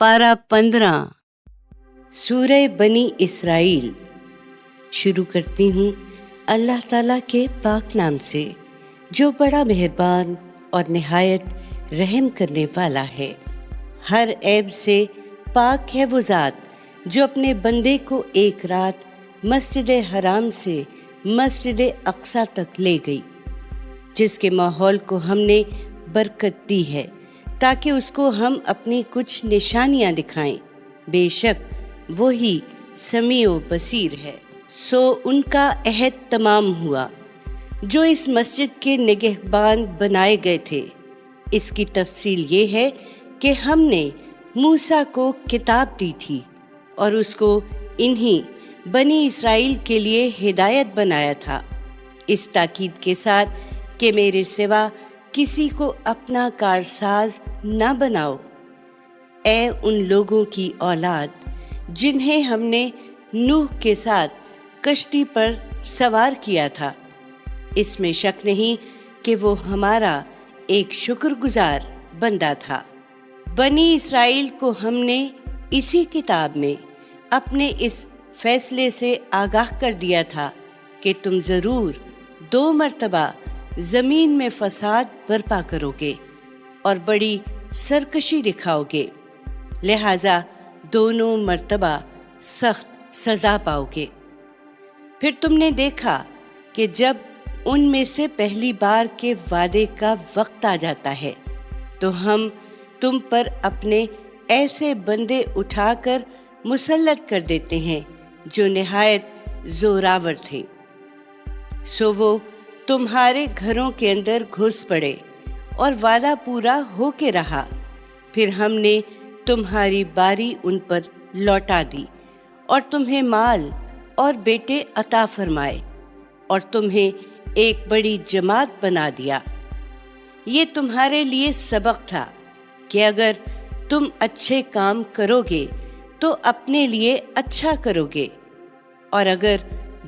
पारा 15 सूरह बनी इसराइल। शुरू करती हूँ अल्लाह ताला के पाक नाम से, जो बड़ा मेहरबान और निहायत रहम करने वाला है। हर ऐब से पाक है वो ज़ात जो अपने बंदे को एक रात मस्जिद हराम से मस्जिद अक्सा तक ले गई, जिसके माहौल को हमने बरकत दी है ताकि उसको हम अपनी कुछ निशानियां दिखाएं। बेशक वही समीओ बसीर है। सो उनका अहद तमाम हुआ जो इस मस्जिद के निगहबान बनाए गए थे। इसकी तफसील ये है कि हमने मूसा को किताब दी थी और उसको इन्हीं बनी इसराइल के लिए हिदायत बनाया था, इस ताकीद के साथ कि मेरे सिवा किसी को अपना कारसाज न बनाओ। ऐ उन लोगों की औलाद जिन्हें हमने नूह के साथ कश्ती पर सवार किया था, इसमें शक नहीं कि वो हमारा एक शुक्रगुजार बंदा था। बनी इसराइल को हमने इसी किताब में अपने इस फैसले से आगाह कर दिया था कि तुम ज़रूर 2 मरतबा ज़मीन में फसाद बर्पा करोगे और बड़ी सरकशी दिखाओगे, लिहाजा दोनों मरतबा सख्त सज़ा पाओगे। फिर तुमने देखा कि जब उनमें से पहली बार के वादे का वक्त आ जाता है तो हम तुम पर अपने ऐसे बंदे उठाकर मुसल्लत कर देते हैं जो निहायत जोरावर थे। सो वो तुम्हारे घरों के अंदर घुस पड़े और वादा पूरा हो के रहा। फिर हमने तुम्हारी बारी उन पर लौटा दी और तुम्हें माल और बेटे अता फरमाए और तुम्हें एक बड़ी जमात बना दिया। ये तुम्हारे लिए सबक था कि अगर तुम अच्छे काम करोगे तो अपने लिए अच्छा करोगे, और अगर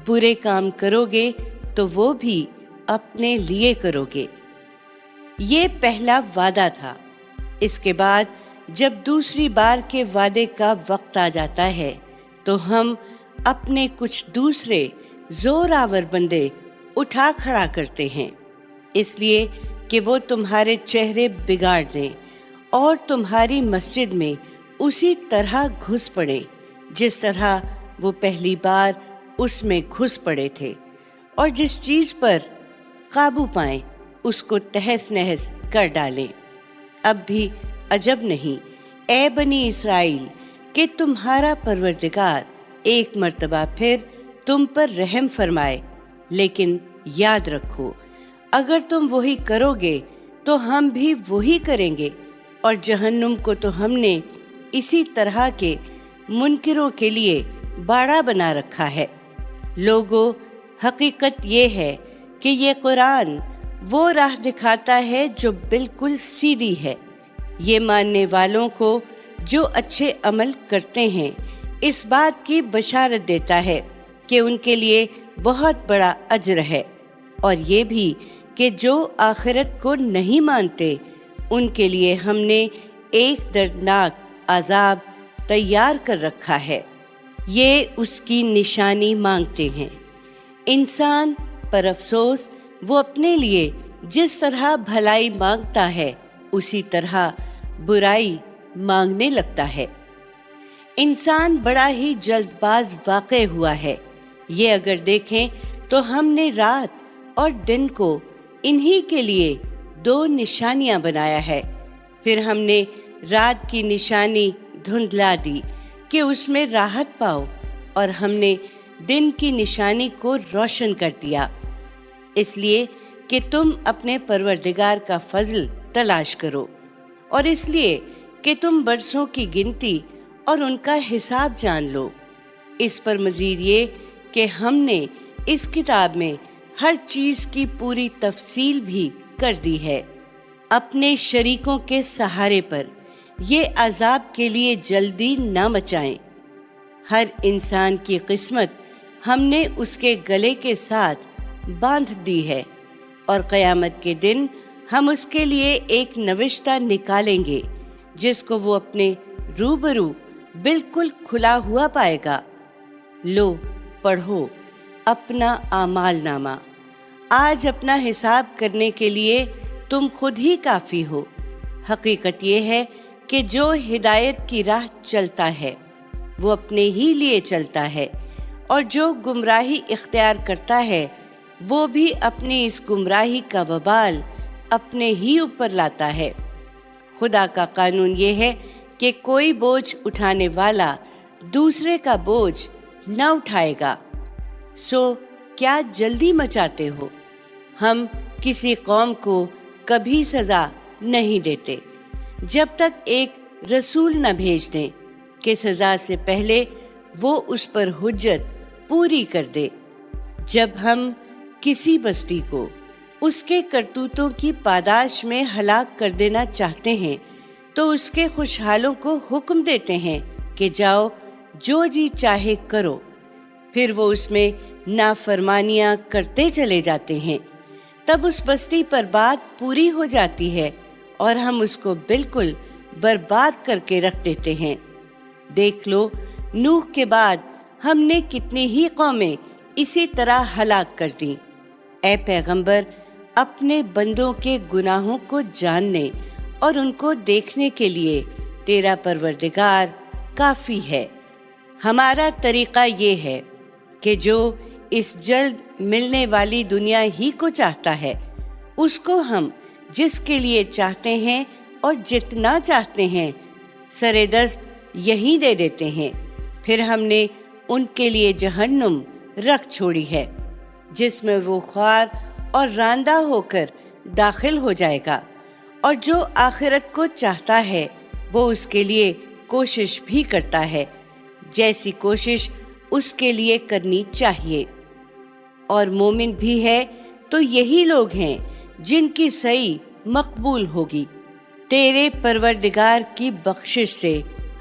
बुरे काम करोगे तो वो भी अपने लिए करोगे। ये पहला वादा था। इसके बाद जब दूसरी बार के वादे का वक्त आ जाता है तो हम अपने कुछ दूसरे जोरावर बंदे उठा खड़ा करते हैं, इसलिए कि वो तुम्हारे चेहरे बिगाड़ दें और तुम्हारी मस्जिद में उसी तरह घुस पड़े जिस तरह वो पहली बार उसमें घुस पड़े थे, और जिस चीज़ पर काबू पाएं उसको तहस नहस कर डालें। अब भी अजब नहीं ऐ बनी इसराइल कि तुम्हारा परवरदिगार एक मर्तबा फिर तुम पर रहम फरमाए, लेकिन याद रखो अगर तुम वही करोगे तो हम भी वही करेंगे, और जहन्नुम को तो हमने इसी तरह के मुनकिरों के लिए बाड़ा बना रखा है। लोगों, हकीकत ये है कि ये कुरान वो राह दिखाता है जो बिल्कुल सीधी है। ये मानने वालों को जो अच्छे अमल करते हैं इस बात की बशारत देता है कि उनके लिए बहुत बड़ा अज्र है, और ये भी कि जो आखिरत को नहीं मानते उनके लिए हमने एक दर्दनाक अजाब तैयार कर रखा है। ये उसकी निशानी मांगते हैं। इंसान पर अफसोस, वो अपने लिए जिस तरह भलाई मांगता है उसी तरह बुराई मांगने लगता है। इंसान बड़ा ही जल्दबाज वाक़े हुआ है। ये अगर देखें तो हमने रात और दिन को इन्हीं के लिए 2 निशानियां बनाया है। फिर हमने रात की निशानी धुंधला दी कि उसमें राहत पाओ, और हमने दिन की निशानी को रोशन कर दिया, इसलिए कि तुम अपने परवरदिगार का फजल तलाश करो, और इसलिए कि तुम बरसों की गिनती और उनका हिसाब जान लो। इस पर मजीद ये कि हमने इस किताब में हर चीज़ की पूरी तफसील भी कर दी है। अपने शरीकों के सहारे पर ये अजाब के लिए जल्दी न मचाएं। हर इंसान की किस्मत हमने उसके गले के साथ बांध दी है, और क़यामत के दिन हम उसके लिए एक नविश्ता निकालेंगे जिसको वो अपने रूबरू बिल्कुल खुला हुआ पाएगा। लो पढ़ो अपना आमाल नामा। आज अपना हिसाब करने के लिए तुम खुद ही काफ़ी हो। हकीकत ये है कि जो हिदायत की राह चलता है वो अपने ही लिए चलता है, और जो गुमराही इख्तियार करता है वो भी अपनी इस गुमराही का वबाल अपने ही ऊपर लाता है। खुदा का कानून ये है कि कोई बोझ उठाने वाला दूसरे का बोझ न उठाएगा। सो क्या जल्दी मचाते हो? हम किसी कौम को कभी सज़ा नहीं देते जब तक एक रसूल न भेज दें कि सज़ा से पहले वो उस पर हुज्जत पूरी कर दे। जब हम किसी बस्ती को उसके करतूतों की पादाश में हलाक कर देना चाहते हैं तो उसके खुशहालों को हुक्म देते हैं कि जाओ जो जी चाहे करो। फिर वो उसमें नाफरमानियां करते चले जाते हैं। तब उस बस्ती पर बात पूरी हो जाती है और हम उसको बिल्कुल बर्बाद करके रख देते हैं। देख लो, नूह के बाद हमने कितनी ही कौमें इसी तरह हलाक कर दी। ऐ पैगंबर, अपने बंदों के गुनाहों को जानने और उनको देखने के लिए तेरा परवरदिगार काफ़ी है। हमारा तरीक़ा ये है कि जो इस जल्द मिलने वाली दुनिया ही को चाहता है उसको हम जिसके लिए चाहते हैं और जितना चाहते हैं सरेदस्त यही दे देते हैं। फिर हमने उनके लिए जहन्नुम रख छोड़ी है जिसमें वो ख्वार और रांदा होकर दाखिल हो जाएगा, और जो आखिरत को चाहता है वो उसके लिए कोशिश भी करता है जैसी कोशिश उसके लिए करनी चाहिए। और मोमिन भी है तो यही लोग हैं जिनकी सही मकबूल होगी। तेरे परवरदिगार की बख्शिश से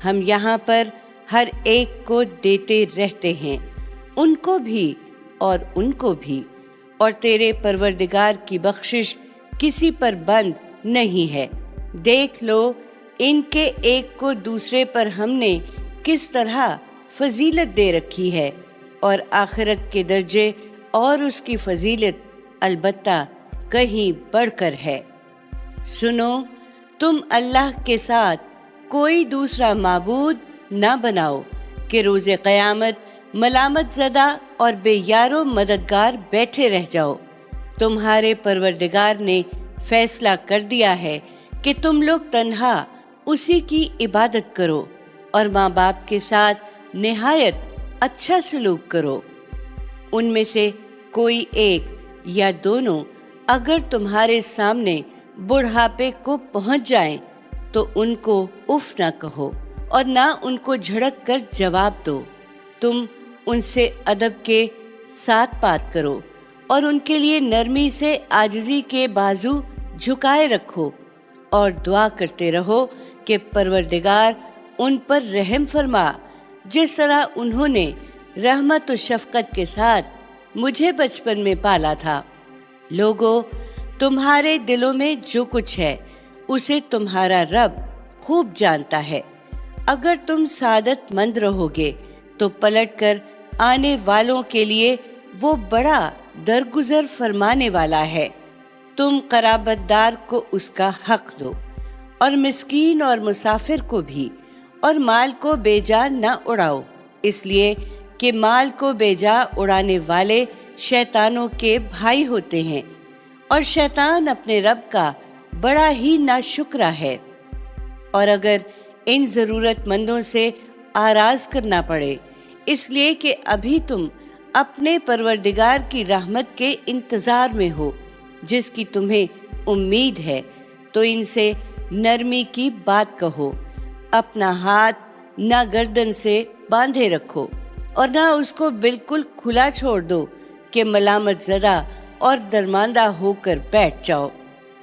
हम यहाँ पर हर एक को देते रहते हैं, उनको भी और उनको भी, और तेरे परवरदिगार की बख्शिश किसी पर बंद नहीं है। देख लो, इनके एक को दूसरे पर हमने किस तरह फजीलत दे रखी है, और आखिरत के दर्जे और उसकी फजीलत अलबत्ता कहीं बढ़कर है। सुनो, तुम अल्लाह के साथ कोई दूसरा माबूद ना बनाओ कि रोज़े क़यामत मलामत ज़दा और बेयारो मददगार बैठे रह जाओ। तुम्हारे परवरदिगार ने फैसला कर दिया है कि तुम लोग तन्हा उसी की इबादत करो और माँ बाप के साथ निहायत अच्छा सलूक करो। उनमें से कोई एक या दोनों अगर तुम्हारे सामने बुढ़ापे को पहुंच जाएं तो उनको उफ ना कहो और ना उनको झड़क कर जवाब दो। तुम उनसे अदब के साथ बात करो और उनके लिए नरमी से आजिज़ी के बाजू झुकाए रखो, और दुआ करते रहो कि परवरदिगार उन पर रहम फरमा जिस तरह उन्होंने रहमत और शफकत के साथ मुझे बचपन में पाला था। लोगों, तुम्हारे दिलों में जो कुछ है उसे तुम्हारा रब खूब जानता है। अगर तुम सादतमंद रहोगे तो पलटकर आने वालों के लिए वो बड़ा दरगुजर फरमाने वाला है। तुम कराबतदार को उसका हक दो और मिस्कीन और मुसाफिर को भी, और माल को बेजा न उड़ाओ, इसलिए कि माल को बेजा उड़ाने वाले शैतानों के भाई होते हैं और शैतान अपने रब का बड़ा ही नाशुक्रा है। और अगर इन ज़रूरतमंदों से आराज करना पड़े इसलिए कि अभी तुम अपने परवरदिगार की रहमत के इंतज़ार में हो जिसकी तुम्हें उम्मीद है, तो इनसे नरमी की बात कहो। अपना हाथ ना गर्दन से बांधे रखो और ना उसको बिल्कुल खुला छोड़ दो कि मलामत ज़दा और दरमांदा होकर बैठ जाओ।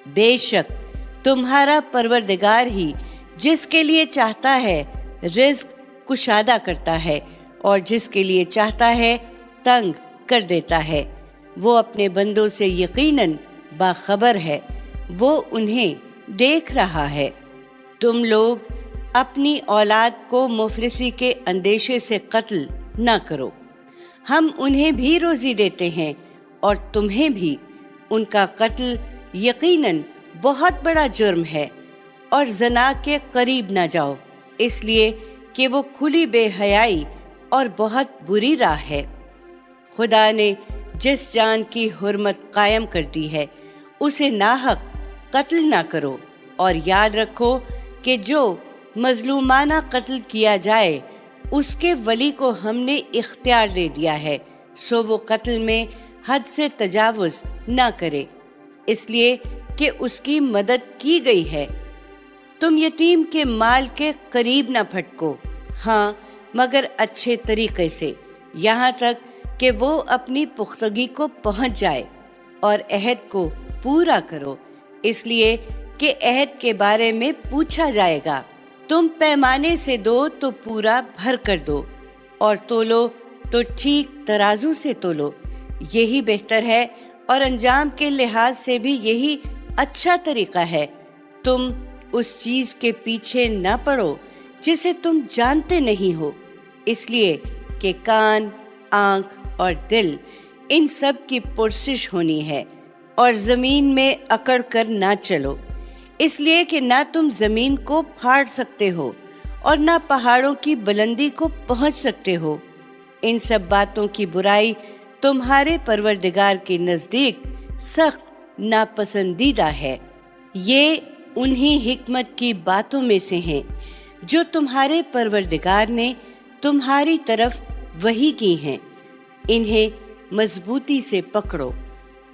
बेशक तुम्हारा परवरदिगार ही जिसके लिए चाहता है रिज़्क कुशादा करता है और जिसके लिए चाहता है तंग कर देता है। वो अपने बंदों से यकीनन बाखबर है, वो उन्हें देख रहा है। तुम लोग अपनी औलाद को मुफलिसी के अंदेशे से कत्ल न करो। हम उन्हें भी रोज़ी देते हैं और तुम्हें भी। उनका कत्ल यकीनन बहुत बड़ा जुर्म है। और ज़ना के करीब न जाओ, इसलिए कि वो खुली बेहयाई और बहुत बुरी राह है। खुदा ने जिस जान की हुर्मत कायम कर दी है उसे नाहक कत्ल ना करो। और याद रखो कि जो मजलूमाना कत्ल किया जाए उसके वली को हमने इख्तियार दे दिया है, सो वो कत्ल में हद से तजावुज़ ना करे, इसलिए कि उसकी मदद की गई है। तुम यतीम के माल के करीब ना फटको, हाँ मगर अच्छे तरीके से, यहाँ तक कि वो अपनी पुख्तगी को पहुँच जाए। और अहद को पूरा करो, इसलिए कि अहद के बारे में पूछा जाएगा। तुम पैमाने से दो तो पूरा भर कर दो, और तोलो तो ठीक तराजू से तोलो, यही बेहतर है और अंजाम के लिहाज से भी यही अच्छा तरीका है। तुम उस चीज़ के पीछे न पड़ो जिसे तुम जानते नहीं हो, इसलिए कि कान, आँख और दिल इन सब की पुरसिश होनी है। और ज़मीन में अकड़ कर ना चलो, इसलिए कि ना तुम ज़मीन को फाड़ सकते हो और ना पहाड़ों की बुलंदी को पहुँच सकते हो। इन सब बातों की बुराई तुम्हारे परवरदिगार के नज़दीक सख्त नापसंदीदा है। ये उन्हीं हिकमत की बातों में से हैं जो तुम्हारे परवरदिगार ने तुम्हारी तरफ वही की हैं। इन्हें मजबूती से पकड़ो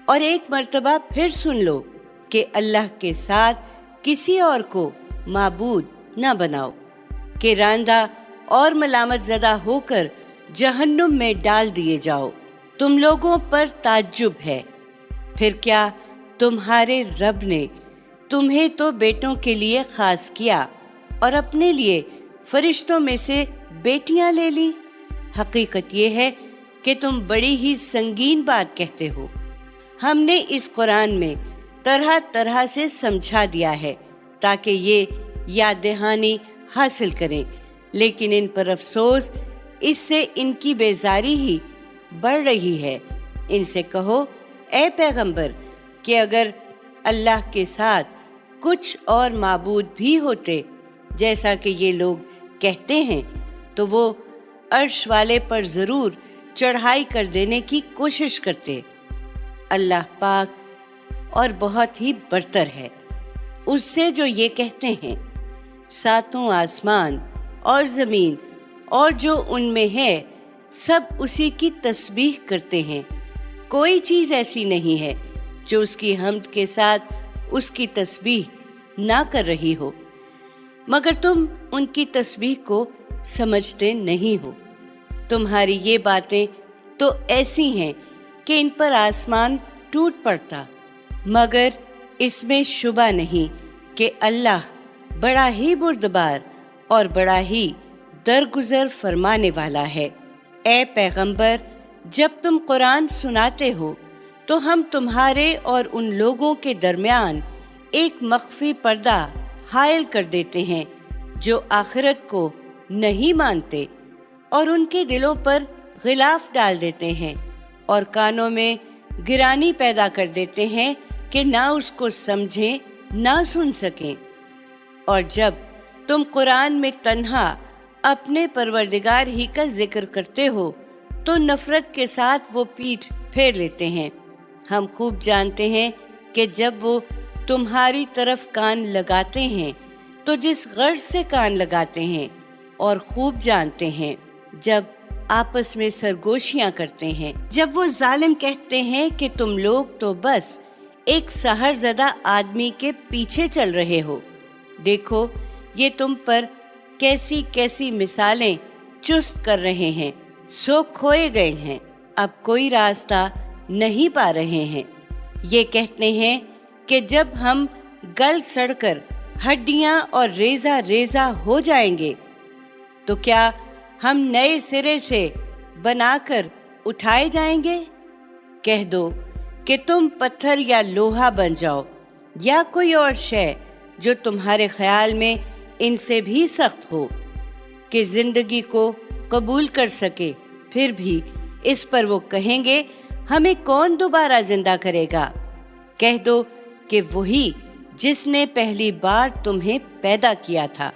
और एक मर्तबा फिर सुन लो कि अल्लाह के साथ किसी और को माबूद न बनाओ, कि रांदा और मलामत ज़दा होकर जहन्नुम में डाल दिए जाओ। तुम लोगों पर ताज्जुब है, फिर क्या तुम्हारे रब ने तुम्हें तो बेटों के लिए खास किया और अपने लिए फरिश्तों में से बेटियां ले ली। हकीकत ये है कि तुम बड़ी ही संगीन बात कहते हो। हमने इस कुरान में तरह तरह से समझा दिया है ताकि ये याद दहानी हासिल करें, लेकिन इन पर अफसोस, इससे इनकी बेजारी ही बढ़ रही है। इनसे कहो, ए पैगंबर, कि अगर अल्लाह के साथ कुछ और माबूद भी होते जैसा कि ये लोग कहते हैं, तो वो अर्श वाले पर ज़रूर चढ़ाई कर देने की कोशिश करते। अल्लाह पाक और बहुत ही बरतर है उससे जो ये कहते हैं। सातों आसमान और ज़मीन और जो उनमें है सब उसी की तस्बीह करते हैं। कोई चीज़ ऐसी नहीं है जो उसकी हम्द के साथ उसकी तस्बीह ना कर रही हो, मगर तुम उनकी तस्बीह को समझते नहीं हो। तुम्हारी ये बातें तो ऐसी हैं कि इन पर आसमान टूट पड़ता, मगर इसमें शुबा नहीं कि अल्लाह बड़ा ही बुर्दबार और बड़ा ही दरगुजर फरमाने वाला है। ए पैगंबर, जब तुम कुरान सुनाते हो तो हम तुम्हारे और उन लोगों के दरमियान एक मख्फी पर्दा हायल कर देते हैं जो आखिरत को नहीं मानते, और उनके दिलों पर गिलाफ डाल देते हैं और कानों में गिरानी पैदा कर देते हैं कि ना उसको समझें ना सुन सकें। और जब तुम कुरान में तन्हा अपने परवरदिगार ही का जिक्र करते हो तो नफरत के साथ वो पीठ फेर लेते हैं। हम खूब जानते हैं कि जब वो तुम्हारी तरफ कान लगाते हैं तो जिस गर्ज से कान लगाते हैं, और खूब जानते हैं जब आपस में सरगोशियां करते हैं, जब वो जालिम कहते हैं कि तुम लोग तो बस एक सहरज़दा आदमी के पीछे चल रहे हो। देखो ये तुम पर कैसी कैसी मिसालें चुस्त कर रहे हैं। सो खोए गए हैं, अब कोई रास्ता नहीं पा रहे हैं। ये कहते हैं कि जब हम गल सड़कर हड्डियां और रेजा रेजा हो जाएंगे तो क्या हम नए सिरे से बनाकर उठाए जाएंगे। कह दो कि तुम पत्थर या लोहा बन जाओ या कोई और शय जो तुम्हारे ख्याल में इनसे भी सख्त हो कि जिंदगी को कबूल कर सके, फिर भी इस पर वो कहेंगे हमें कौन दोबारा जिंदा करेगा। कह दो कि वही जिसने पहली बार तुम्हें पैदा किया था।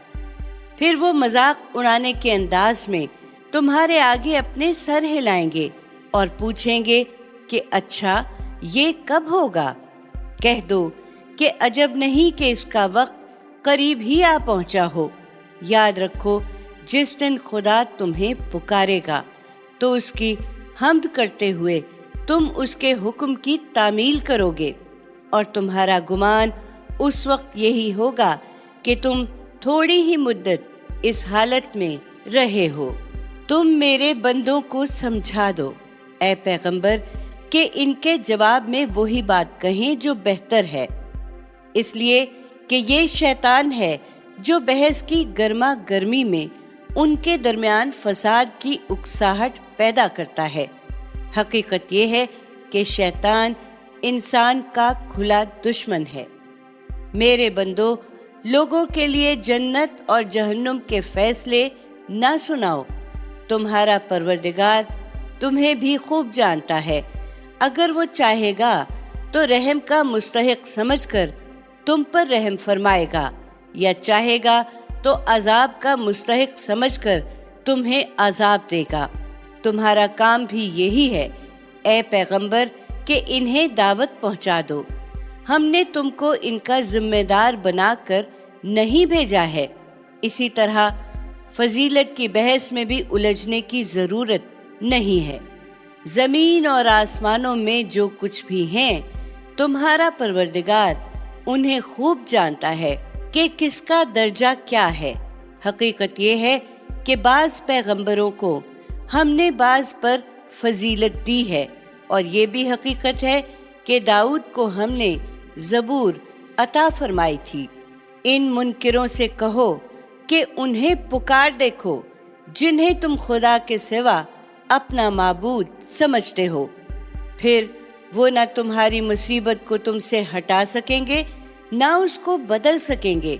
फिर वो मजाक उड़ाने के अंदाज में तुम्हारे आगे अपने सर हिलाएंगे और पूछेंगे कि अच्छा ये कब होगा। कह दो कि अजब नहीं कि इसका वक्त करीब ही आ पहुंचा हो। याद रखो, जिस दिन खुदा तुम्हें पुकारेगा तो उसकी हम्द करते हुए तुम उसके हुक्म की तामील करोगे, और तुम्हारा गुमान उस वक्त यही होगा कि तुम थोड़ी ही मुद्दत इस हालत में रहे हो। तुम मेरे बंदों को समझा दो ऐ पैगंबर कि इनके जवाब में वही बात कहें जो बेहतर है, इसलिए कि ये शैतान है जो बहस की गर्मा गर्मी में उनके दरमियान फसाद की उकसाहट पैदा करता है। हकीकत ये है कि शैतान इंसान का खुला दुश्मन है। मेरे बंदो, लोगों के लिए जन्नत और जहन्नुम के फैसले ना सुनाओ। तुम्हारा परवरदिगार तुम्हें भी खूब जानता है। अगर वो चाहेगा तो रहम का मुस्तहिक समझकर तुम पर रहम फरमाएगा, या चाहेगा तो अजाब का मुस्तहिक समझकर तुम्हें अजाब देगा। तुम्हारा काम भी यही है ऐ पैगंबर कि इन्हें दावत पहुंचा दो। हमने तुमको इनका जिम्मेदार बनाकर नहीं भेजा है। इसी तरह फजीलत की बहस में भी उलझने की जरूरत नहीं है। जमीन और आसमानों में जो कुछ भी हैं, तुम्हारा परवरदिगार उन्हें खूब जानता है कि किसका दर्जा क्या है। हकीकत ये है कि बाज पैगंबरों को हमने बाज पर फजीलत दी है, और ये भी हकीकत है कि दाऊद को हमने ज़बूर अता फरमाई थी। इन मुनकिरों से कहो कि उन्हें पुकार देखो जिन्हें तुम खुदा के सिवा अपना माबूद समझते हो। फिर वो ना तुम्हारी मुसीबत को तुमसे हटा सकेंगे, ना उसको बदल सकेंगे।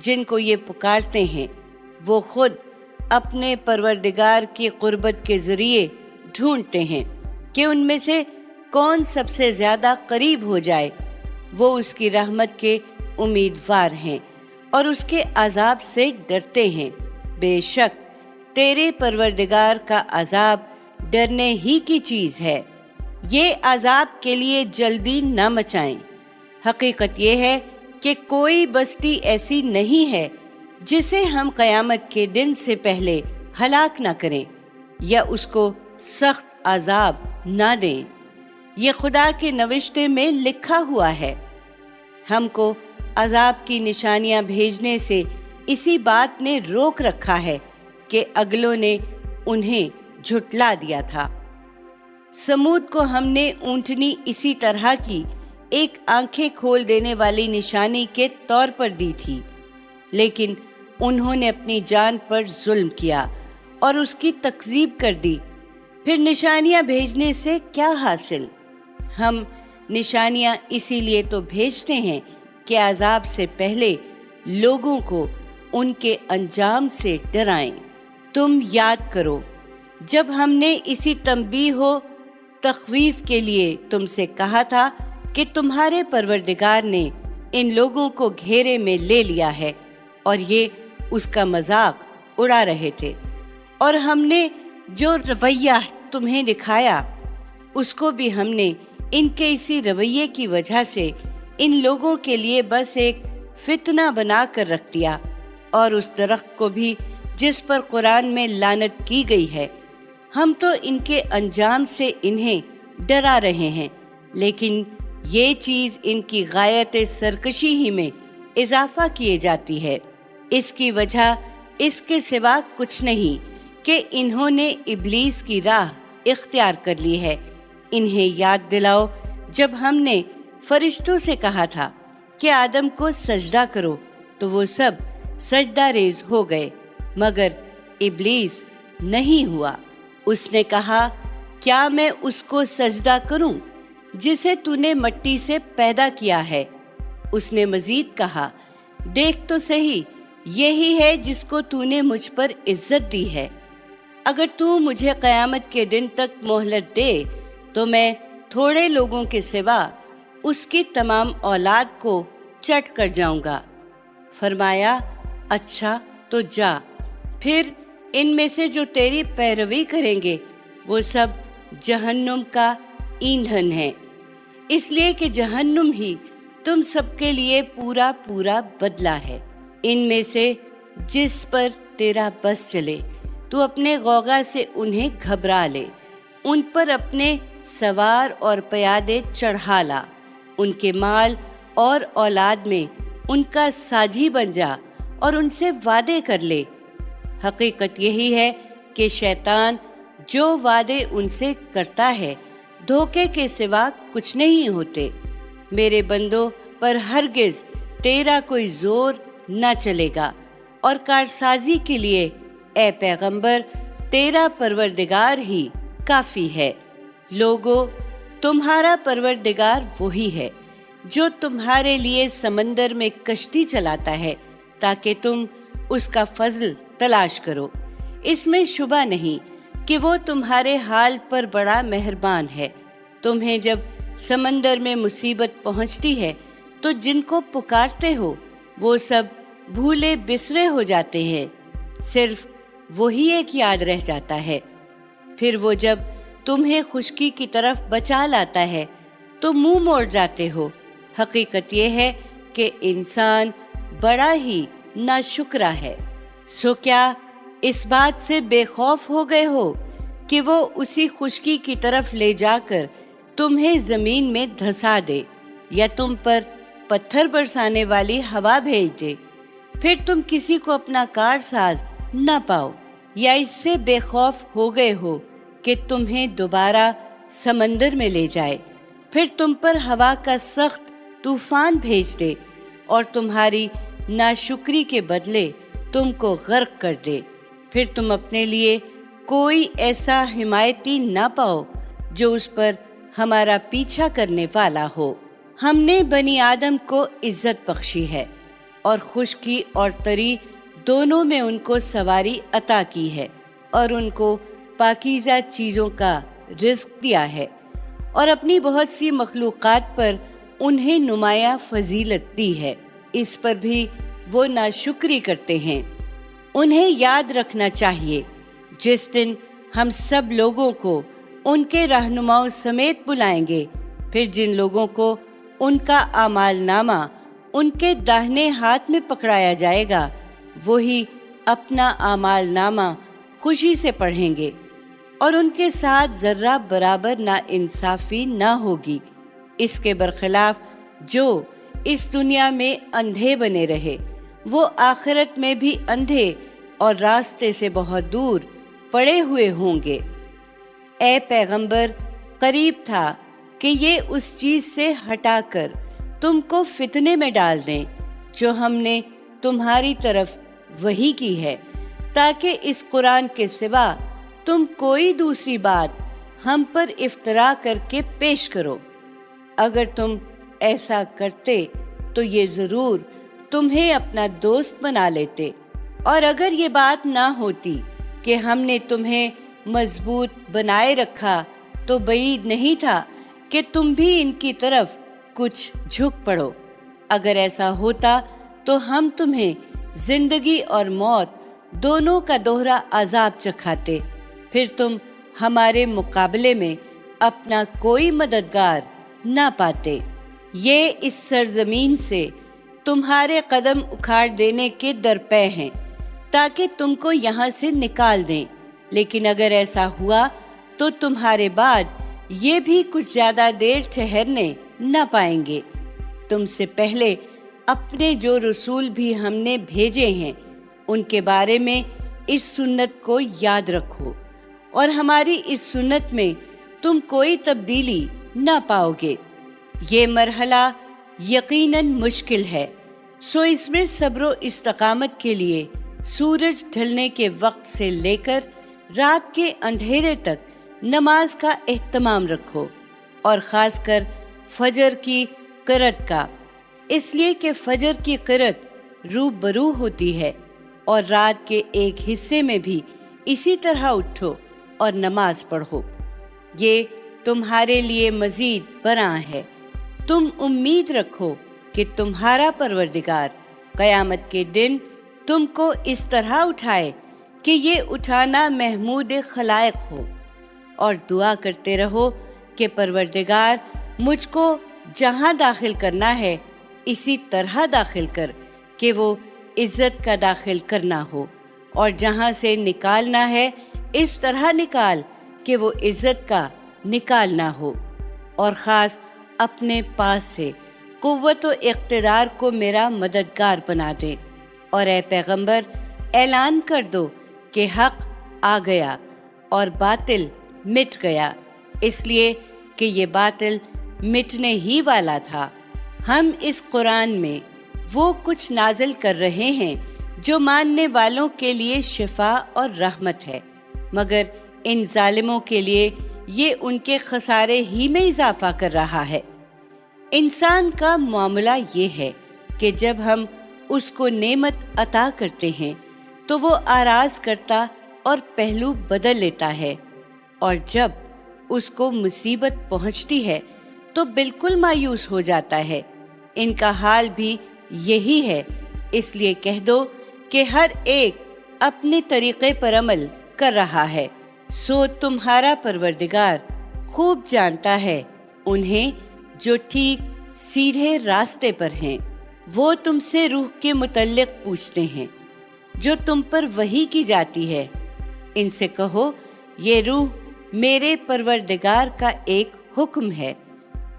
जिनको ये पुकारते हैं वो खुद अपने परवरदिगार की कुर्बत के जरिए ढूंढते हैं कि उनमें से कौन सबसे ज्यादा करीब हो जाए। वो उसकी रहमत के उम्मीदवार हैं और उसके अजाब से डरते हैं। बेशक तेरे परवरदिगार का अजाब डरने ही की चीज है। ये अजाब के लिए जल्दी न मचाएं। हकीकत ये है कि कोई बस्ती ऐसी नहीं है जिसे हम क़यामत के दिन से पहले हलाक न करें या उसको सख्त अजाब न दें। ये खुदा के नविश्ते में लिखा हुआ है। हमको अजाब की निशानियां भेजने से इसी बात ने रोक रखा है कि अगलों ने उन्हें झुटला दिया था। समूद को हमने ऊंटनी इसी तरह की एक आंखें खोल देने वाली निशानी के तौर पर दी थी, लेकिन उन्होंने अपनी जान पर जुल्म किया और उसकी तकजीब कर दी। फिर निशानियां भेजने से क्या हासिल? हम निशानियां इसीलिए तो भेजते हैं कि अजाब से पहले लोगों को उनके अंजाम से डराएं। तुम याद करो जब हमने इसी तंबीह हो तखवीफ के लिए तुमसे कहा था कि तुम्हारे परवरदिगार ने इन लोगों को घेरे में ले लिया है और ये उसका मजाक उड़ा रहे थे, और हमने जो रवैया तुम्हें दिखाया उसको भी हमने इनके इसी रवैये की वजह से इन लोगों के लिए बस एक फितना बना कर रख दिया। और उस दरख्त को भी जिस पर कुरान में लानत की गई है, हम तो इनके अंजाम से इन्हें डरा रहे हैं, लेकिन ये चीज़ इनकी गायत सरकशी ही में इजाफा किए जाती है। इसकी वजह इसके सिवा कुछ नहीं कि इन्होंने इब्लीस की राह इख्तियार कर ली है। इन्हें याद दिलाओ जब हमने फरिश्तों से कहा था कि आदम को सजदा करो, तो वो सब सजदा रेज हो गए, मगर इब्लीस नहीं हुआ। उसने कहा, क्या मैं उसको सजदा करूं जिसे तूने मिट्टी से पैदा किया है? उसने मजीद कहा, देख तो सही, یہی ہے جس کو تو نے مجھ پر عزت دی ہے۔ اگر تو مجھے قیامت کے دن تک مہلت دے تو میں تھوڑے لوگوں کے سوا اس کی تمام اولاد کو چٹ کر جاؤں گا۔ فرمایا اچھا تو جا، پھر ان میں سے جو تیری پیروی کریں گے وہ سب جہنم کا ایندھن ہے، اس لیے کہ جہنم ہی تم سب کے لیے پورا پورا بدلہ ہے۔ ان میں سے جس پر تیرا بس چلے تو اپنے غوغا سے انہیں گھبرا لے، ان پر اپنے سوار اور پیادے چڑھا لا، ان کے مال اور اولاد میں ان کا ساجی بن جا اور ان سے وعدے کر لے۔ حقیقت یہی ہے کہ شیطان جو وعدے ان سے کرتا ہے دھوکے کے سوا کچھ نہیں ہوتے۔ میرے بندوں پر ہرگز تیرا کوئی زور نہ چلے گا، اور کارسازی کے لیے اے پیغمبر تیرا پروردگار ہی کافی ہے۔ لوگو، تمہارا پروردگار وہی ہے جو تمہارے لیے سمندر میں کشتی چلاتا ہے تاکہ تم اس کا فضل تلاش کرو۔ اس میں شبہ نہیں کہ وہ تمہارے حال پر بڑا مہربان ہے۔ تمہیں جب سمندر میں مصیبت پہنچتی ہے تو جن کو پکارتے ہو وہ سب بھولے بسرے ہو جاتے ہیں، صرف وہی ایک یاد رہ جاتا ہے۔ پھر وہ جب تمہیں خشکی کی طرف بچا لاتا ہے تو منہ موڑ جاتے ہو۔ حقیقت یہ ہے کہ انسان بڑا ہی ناشکرا ہے۔ سو کیا اس بات سے بے خوف ہو گئے ہو کہ وہ اسی خشکی کی طرف لے جا کر تمہیں زمین میں دھسا دے یا تم پر پتھر برسانے والی ہوا بھیج دے، پھر تم کسی کو اپنا کارساز نہ پاؤ؟ یا اس سے بے خوف ہو گئے ہو کہ تمہیں دوبارہ سمندر میں لے جائے، پھر تم پر ہوا کا سخت طوفان بھیج دے اور تمہاری ناشکری کے بدلے تم کو غرق کر دے، پھر تم اپنے لیے کوئی ایسا حمایتی نہ پاؤ جو اس پر ہمارا پیچھا کرنے والا ہو۔ ہم نے بنی آدم کو عزت بخشی ہے اور خشکی اور تری دونوں میں ان کو سواری عطا کی ہے، اور ان کو پاکیزہ چیزوں کا رزق دیا ہے، اور اپنی بہت سی مخلوقات پر انہیں نمایاں فضیلت دی ہے۔ اس پر بھی وہ ناشکری کرتے ہیں۔ انہیں یاد رکھنا چاہیے جس دن ہم سب لوگوں کو ان کے رہنماؤں سمیت بلائیں گے، پھر جن لوگوں کو ان کا اعمال نامہ ان کے داہنے ہاتھ میں پکڑایا جائے گا وہی اپنا اعمال نامہ خوشی سے پڑھیں گے، اور ان کے ساتھ ذرہ برابر ناانصافی نہ ہوگی۔ اس کے برخلاف جو اس دنیا میں اندھے بنے رہے وہ آخرت میں بھی اندھے اور راستے سے بہت دور پڑے ہوئے ہوں گے۔ اے پیغمبر، قریب تھا کہ یہ اس چیز سے ہٹا کر تم کو فتنے میں ڈال دیں جو ہم نے تمہاری طرف وحی کی ہے، تاکہ اس قرآن کے سوا تم کوئی دوسری بات ہم پر افطرا کر کے پیش کرو۔ اگر تم ایسا کرتے تو یہ ضرور تمہیں اپنا دوست بنا لیتے، اور اگر یہ بات نہ ہوتی کہ ہم نے تمہیں مضبوط بنائے رکھا تو بعید نہیں تھا کہ تم بھی ان کی طرف کچھ جھک پڑو۔ اگر ایسا ہوتا تو ہم تمہیں زندگی اور موت دونوں کا دوہرا عذاب چکھاتے، پھر تم ہمارے مقابلے میں اپنا کوئی مددگار نہ پاتے۔ یہ اس سرزمین سے تمہارے قدم اکھاڑ دینے کے درپے ہیں تاکہ تم کو یہاں سے نکال دیں، لیکن اگر ایسا ہوا تو تمہارے بعد یہ بھی کچھ زیادہ دیر ٹھہرنے نہ پائیں گے۔ تم سے پہلے اپنے جو رسول بھی ہم نے بھیجے ہیں ان کے بارے میں اس سنت کو یاد رکھو، اور ہماری اس سنت میں تم کوئی تبدیلی نہ پاؤ گے۔ یہ مرحلہ یقیناً مشکل ہے، سو اس میں صبر و استقامت کے لیے سورج ڈھلنے کے وقت سے لے کر رات کے اندھیرے تک نماز کا اہتمام رکھو، اور خاص کر فجر کی قرأت کا، اس لیے کہ فجر کی قرأت रूबरू होती है, और रात के एक हिस्से में भी इसी तरह उठो और नमाज पढ़ो। ये तुम्हारे लिए मजीद बरा है। तुम उम्मीद रखो कि तुम्हारा परवरदिगार क़यामत के दिन तुमको इस तरह उठाए कि ये उठाना महमूद खलाइक हो, और दुआ करते रहो कि परवरदिगार मुझको जहाँ दाखिल करना है इसी तरह दाखिल कर कि वो इज़्ज़त का दाखिल करना हो, और जहाँ से निकालना है इस तरह निकाल कि वो इज़्ज़त का निकालना हो, और ख़ास अपने पास से कुव्वत व इक़्तिदार को मेरा मददगार बना दे। और ए पैगंबर, ऐलान कर दो कि हक़ आ गया और बातिल मिट गया, इसलिए कि ये बातिल मिटने ही वाला था। हम इस कुरान में वो कुछ नाजिल कर रहे हैं जो मानने वालों के लिए शिफा और रहमत है, मगर इन जालिमों के लिए ये उनके खसारे ही में इजाफा कर रहा है। इंसान का मामला ये है कि जब हम उसको नेमत अता करते हैं तो वो आराज करता और पहलू बदल लेता है, और जब उसको मुसीबत पहुंचती है तो बिल्कुल मायूस हो जाता है। इनका हाल भी यही है, इसलिए कह दो कि हर एक अपने तरीक़े पर अमल कर रहा है, सो तुम्हारा परवरदिगार खूब जानता है उन्हें जो ठीक सीधे रास्ते पर हैं। वो तुमसे रूह के मुतल्लिक़ पूछते हैं जो तुम पर वही की जाती है। इनसे कहो, ये रूह मेरे परवरदिगार का एक हुक्म है,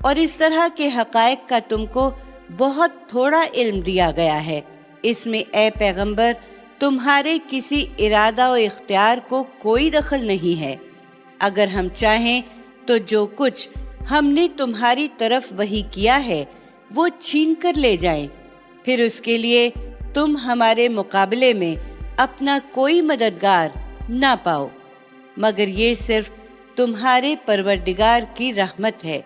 और इस तरह के हक़ाइक़ का तुमको बहुत थोड़ा इल्म दिया गया है। इसमें ए पैगंबर तुम्हारे किसी इरादा व इख्तियार को कोई दखल नहीं है। अगर हम चाहें तो जो कुछ हमने तुम्हारी तरफ वही किया है वो छीन कर ले जाएं, फिर उसके लिए तुम हमारे मुकाबले में अपना कोई मददगार ना पाओ, मगर ये सिर्फ तुम्हारे परवरदिगार की रहमत है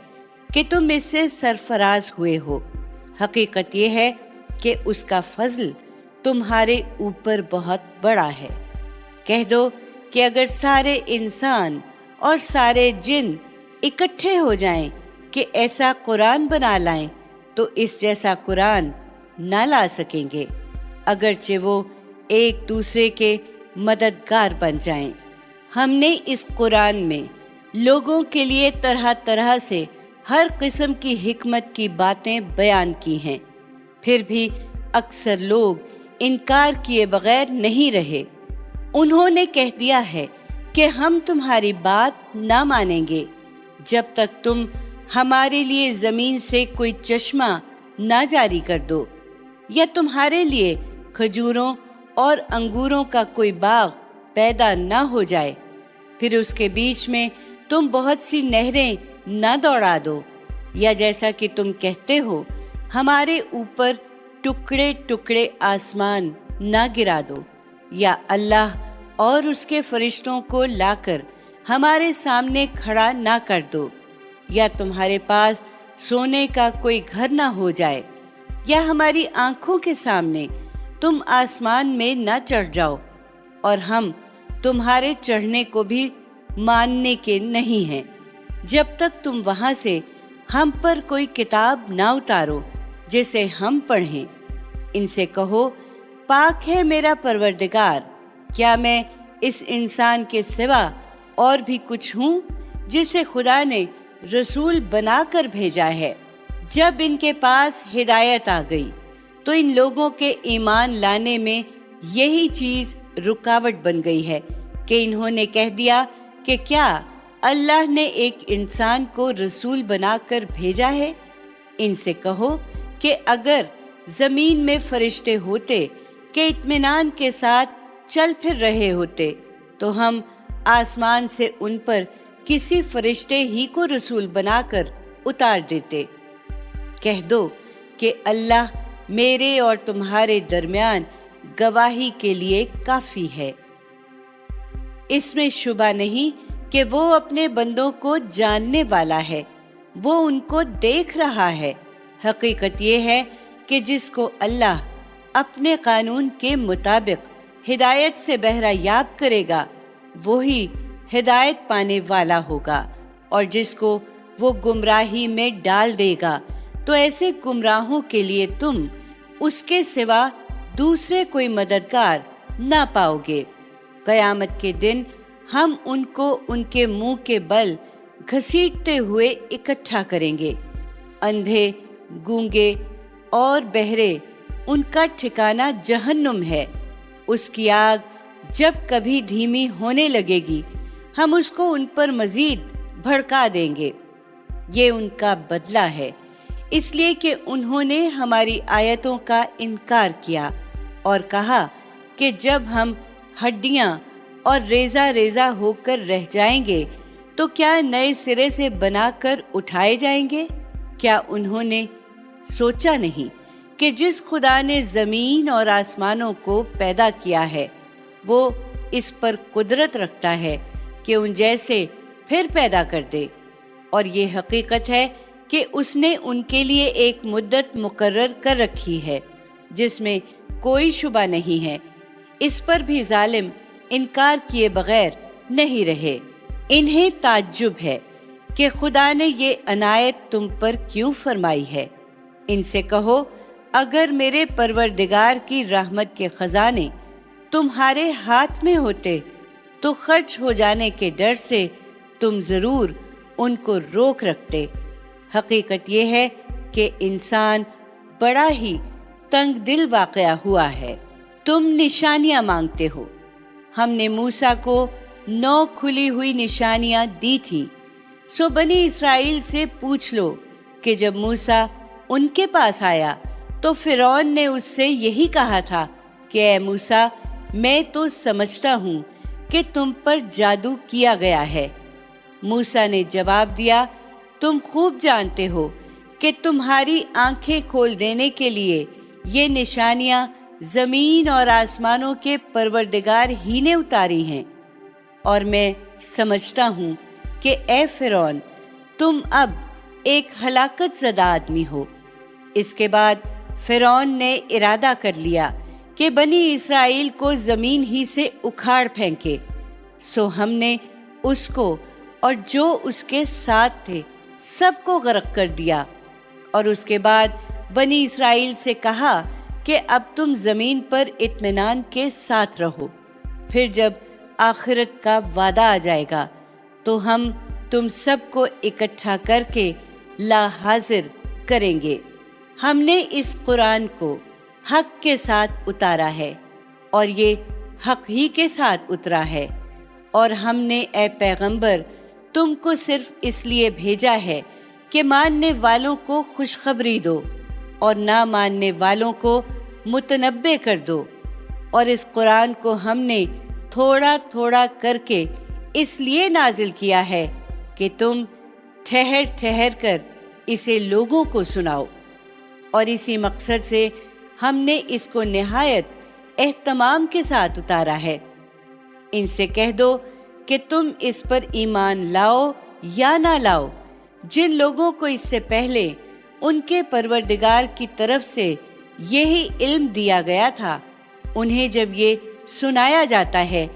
कि तुम इससे सरफराज हुए हो। हकीकत ये है कि उसका फजल तुम्हारे ऊपर बहुत बड़ा है। कह दो कि अगर सारे इंसान और सारे जिन इकट्ठे हो जाएं कि ऐसा कुरान बना लाएं तो इस जैसा कुरान ना ला सकेंगे, अगरचे वो एक दूसरे के मददगार बन जाएं। हमने इस कुरान में लोगों के लिए तरह तरह से हर किस्म की हिकमत की बातें बयान की हैं, फिर भी अक्सर लोग इनकार किए बगैर नहीं रहे। उन्होंने कह दिया है कि हम तुम्हारी बात ना मानेंगे जब तक तुम हमारे लिए ज़मीन से कोई चश्मा ना जारी कर दो, या तुम्हारे लिए खजूरों और अंगूरों का कोई बाग पैदा ना हो जाए, फिर उसके बीच में तुम बहुत सी नहरें ना दौड़ा दो, या जैसा कि तुम कहते हो हमारे ऊपर टुकड़े टुकड़े आसमान ना गिरा दो, या अल्लाह और उसके फरिश्तों को लाकर हमारे सामने खड़ा ना कर दो, या तुम्हारे पास सोने का कोई घर ना हो जाए, या हमारी आंखों के सामने तुम आसमान में ना चढ़ जाओ, और हम तुम्हारे चढ़ने को भी मानने के नहीं हैं जब तक तुम वहां से हम पर कोई किताब ना उतारो जिसे हम पढ़ें। इनसे कहो, पाक है मेरा परवरदिगार, क्या मैं इस इंसान के सिवा और भी कुछ हूँ जिसे खुदा ने रसूल बनाकर भेजा है। जब इनके पास हिदायत आ गई तो इन लोगों के ईमान लाने में यही चीज़ रुकावट बन गई है कि इन्होंने कह दिया कि क्या अल्लाह ने एक इंसान को रसूल बनाकर भेजा है। इनसे कहो कि अगर ज़मीन में फरिश्ते होते कि इत्मीनान के साथ चल फिर रहे होते तो हम आसमान से उन पर किसी फरिश्ते ही को रसूल बनाकर उतार देते। कह दो कि अल्लाह मेरे और तुम्हारे दरमियान गवाही के लिए काफ़ी है। इसमें शुबा नहीं कि वो अपने बंदों को जानने वाला है, वो उनको देख रहा है। हकीकत ये है कि जिसको अल्लाह اپنے قانون کے مطابق ہدایت سے بہرہ یاب کرے گا وہی ہدایت پانے والا ہوگا، اور جس کو وہ گمراہی میں ڈال دے گا تو ایسے گمراہوں کے لیے تم اس کے سوا دوسرے کوئی مددگار نہ پاؤ گے۔ قیامت کے دن ہم ان کو ان کے منہ کے بل گھسیٹتے ہوئے اکٹھا کریں گے۔ اندھے، گونگے اور بہرے ان کا ٹھکانہ جہنم ہے۔ اس کی آگ جب کبھی دھیمی ہونے لگے گی ہم اس کو ان پر مزید بھڑکا دیں گے۔ یہ ان کا بدلہ ہے، اس لیے کہ انہوں نے ہماری آیتوں کا انکار کیا اور کہا کہ جب ہم ہڈیاں اور ریزہ ریزہ ہو کر رہ جائیں گے تو کیا نئے سرے سے بنا کر اٹھائے جائیں گے؟ کیا انہوں نے سوچا نہیں کہ جس خدا نے زمین اور آسمانوں کو پیدا کیا ہے وہ اس پر قدرت رکھتا ہے کہ ان جیسے پھر پیدا کر دے، اور یہ حقیقت ہے کہ اس نے ان کے لیے ایک مدت مقرر کر رکھی ہے جس میں کوئی شبہ نہیں ہے۔ اس پر بھی ظالم انکار کیے بغیر نہیں رہے۔ انہیں تعجب ہے کہ خدا نے یہ عنایت تم پر کیوں فرمائی ہے۔ ان سے کہو اگر میرے پروردگار کی رحمت کے خزانے تمہارے ہاتھ میں ہوتے تو خرچ ہو جانے کے ڈر سے تم ضرور ان کو روک رکھتے۔ حقیقت یہ ہے کہ انسان بڑا ہی تنگ دل واقعہ ہوا ہے۔ تم نشانیاں مانگتے ہو، ہم نے موسیٰ کو 9 کھلی ہوئی نشانیاں دی تھیں، سو بنی اسرائیل سے پوچھ لو کہ جب موسیٰ ان کے پاس آیا تو فرعون نے اس سے یہی کہا تھا کہ اے موسیٰ میں تو سمجھتا ہوں کہ تم پر جادو کیا گیا ہے۔ موسیٰ نے جواب دیا تم خوب جانتے ہو کہ تمہاری آنکھیں کھول دینے کے لیے یہ نشانیاں زمین اور آسمانوں کے پروردگار ہی نے اتاری ہیں، اور میں سمجھتا ہوں کہ اے فرعون تم اب ایک ہلاکت زدہ آدمی ہو۔ اس کے بعد فرعون نے ارادہ کر لیا کہ بنی اسرائیل کو زمین ہی سے اکھاڑ پھینکے، سو ہم نے اس کو اور جو اس کے ساتھ تھے سب کو غرق کر دیا، اور اس کے بعد بنی اسرائیل سے کہا کہ اب تم زمین پر اطمینان کے ساتھ رہو، پھر جب آخرت کا وعدہ آ جائے گا تو ہم تم سب کو اکٹھا کر کے لا حاضر کریں گے۔ ہم نے اس قرآن کو حق کے ساتھ اتارا ہے اور یہ حق ہی کے ساتھ اترا ہے، اور ہم نے اے پیغمبر تم کو صرف اس لیے بھیجا ہے کہ ماننے والوں کو خوشخبری دو اور نہ ماننے والوں کو متنبع کر دو، اور اس قرآن کو ہم نے تھوڑا تھوڑا کر کے اس لیے نازل کیا ہے کہ تم ٹھہر ٹھہر کر اسے لوگوں کو سناؤ، اور اسی مقصد سے ہم نے اس کو نہایت اہتمام کے ساتھ اتارا ہے۔ ان سے کہہ دو کہ تم اس پر ایمان لاؤ یا نہ لاؤ، جن لوگوں کو اس سے پہلے ان کے پروردگار کی طرف سے یہی علم دیا گیا تھا، انہیں جب یہ سنایا جاتا ہے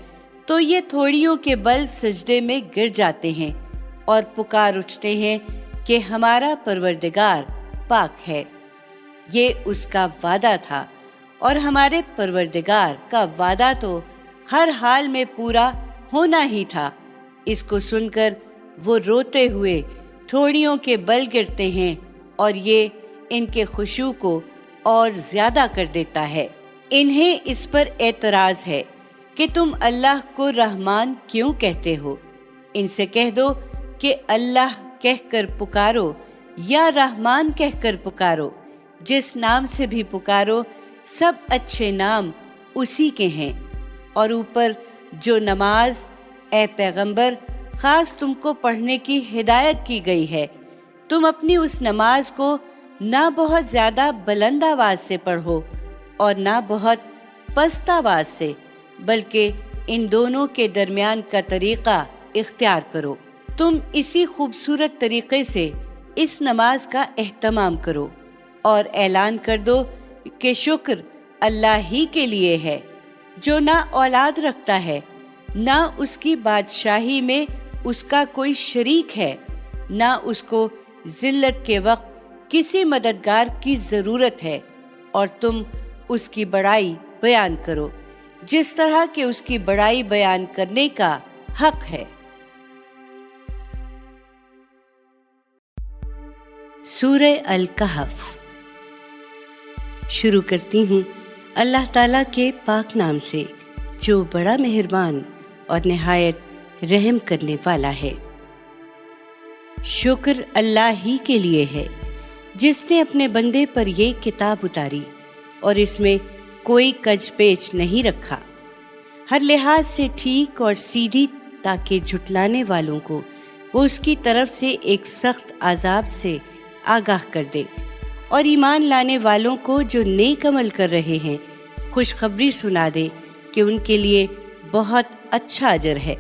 تو یہ تھوڑیوں کے بل سجدے میں گر جاتے ہیں اور پکار اٹھتے ہیں کہ ہمارا پروردگار پاک ہے۔ یہ اس کا وعدہ تھا، اور ہمارے پروردگار کا وعدہ تو ہر حال میں پورا ہونا ہی تھا۔ اس کو سن کر وہ روتے ہوئے تھوڑیوں کے بل گرتے ہیں، اور یہ ان کے خشوع کو اور زیادہ کر دیتا ہے۔ انہیں اس پر اعتراض ہے کہ تم اللہ کو رحمان کیوں کہتے ہو؟ ان سے کہہ دو کہ اللہ کہہ کر پکارو یا رحمان کہہ کر پکارو، جس نام سے بھی پکارو سب اچھے نام اسی کے ہیں۔ اور اوپر جو نماز اے پیغمبر خاص تم کو پڑھنے کی ہدایت کی گئی ہے، تم اپنی اس نماز کو نہ بہت زیادہ بلند آواز سے پڑھو اور نہ بہت پست آواز سے، بلکہ ان دونوں کے درمیان کا طریقہ اختیار کرو۔ تم اسی خوبصورت طریقے سے اس نماز کا اہتمام کرو اور اعلان کر دو کہ شکر अल्लाह ही के लिए है, जो ना औलाद रखता है, ना उसकी बादशाही में उसका कोई शरीक है, ना उसको जिल्लत के वक्त किसी मददगार की ज़रूरत है, और तुम उसकी बड़ाई बयान करो जिस तरह के उसकी बड़ाई बयान करने का हक है। सूरह अल कहफ। शुरू करती हूँ अल्लाह ताला के पाक नाम से, जो बड़ा मेहरबान और निहायत रहम करने वाला है। शुक्र अल्लाह ही के लिए है, जिसने अपने बंदे पर ये किताब उतारी और इसमें कोई कजपेच नहीं रखा, हर लिहाज से ठीक और सीधी, ताकि झुटलाने वालों को वो उसकी तरफ से एक सख्त अजाब से आगाह कर दे, और ईमान लाने वालों को जो नेक अमल कर रहे हैं खुशखबरी सुना दे कि उनके लिए बहुत अच्छा अजर है,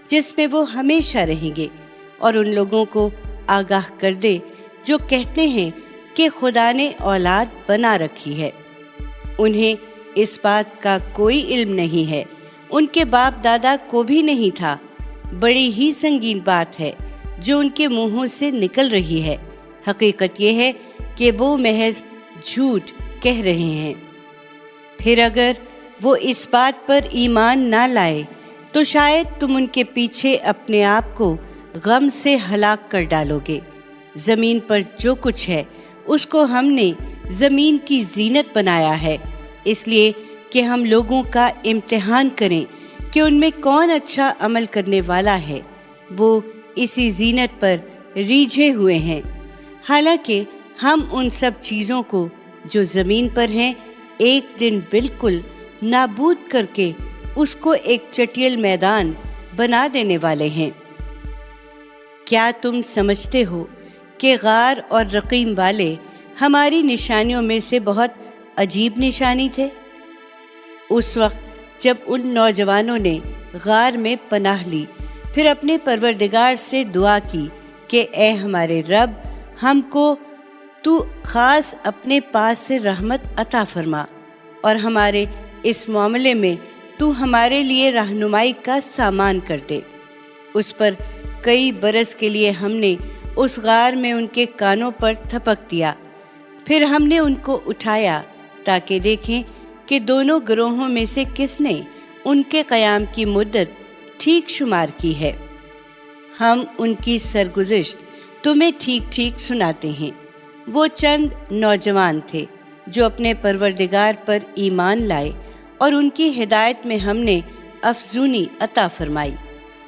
जिसमें वो हमेशा रहेंगे, और उन लोगों को आगाह कर दे जो कहते हैं कि खुदा ने औलाद बना रखी है। उन्हें इस बात का कोई इल्म नहीं है, उनके बाप दादा को भी नहीं था। बड़ी ही संगीन बात है जो उनके मुंहों से निकल रही है। हकीकत यह है कि वो महज झूठ कह रहे हैं। फिर अगर वो इस बात पर ईमान ना लाए तो शायद तुम उनके पीछे अपने आप को गम से हलाक कर डालोगे। ज़मीन पर जो कुछ है उसको हमने ज़मीन की जीनत बनाया है, इसलिए कि हम लोगों का इम्तिहान करें कि उनमें कौन अच्छा अमल करने वाला है। वो इसी जीनत पर रीझे हुए हैं। हालांकि हम उन सब चीज़ों को जो ज़मीन पर हैं एक दिन बिल्कुल नाबूद करके उसको एक चटियल मैदान बना देने वाले हैं। क्या तुम समझते हो कि गार और रकीम वाले हमारी निशानियों में से बहुत अजीब निशानी थे? उस वक्त जब उन नौजवानों ने गार में पनाह ली, फिर अपने परवरदिगार से दुआ की कि ए हमारे रब, हमको तू ख़ास अपने पास से रहमत अता फरमा, और हमारे इस मामले में तू हमारे लिए रहनुमाई का सामान कर दे। उस पर कई बरस के लिए हमने उस गार में उनके कानों पर थपक दिया, फिर हमने उनको उठाया ताकि देखें कि दोनों गिरोहों में से किसने उनके क़याम की मुद्दत ठीक शुमार की है। हम उनकी सरगुज़िश्त तुम्हें ठीक ठीक सुनाते हैं। वो चंद नौजवान थे जो अपने परवरदिगार पर ईमान लाए, और उनकी हिदायत में हमने अफजूनी अता फरमाई,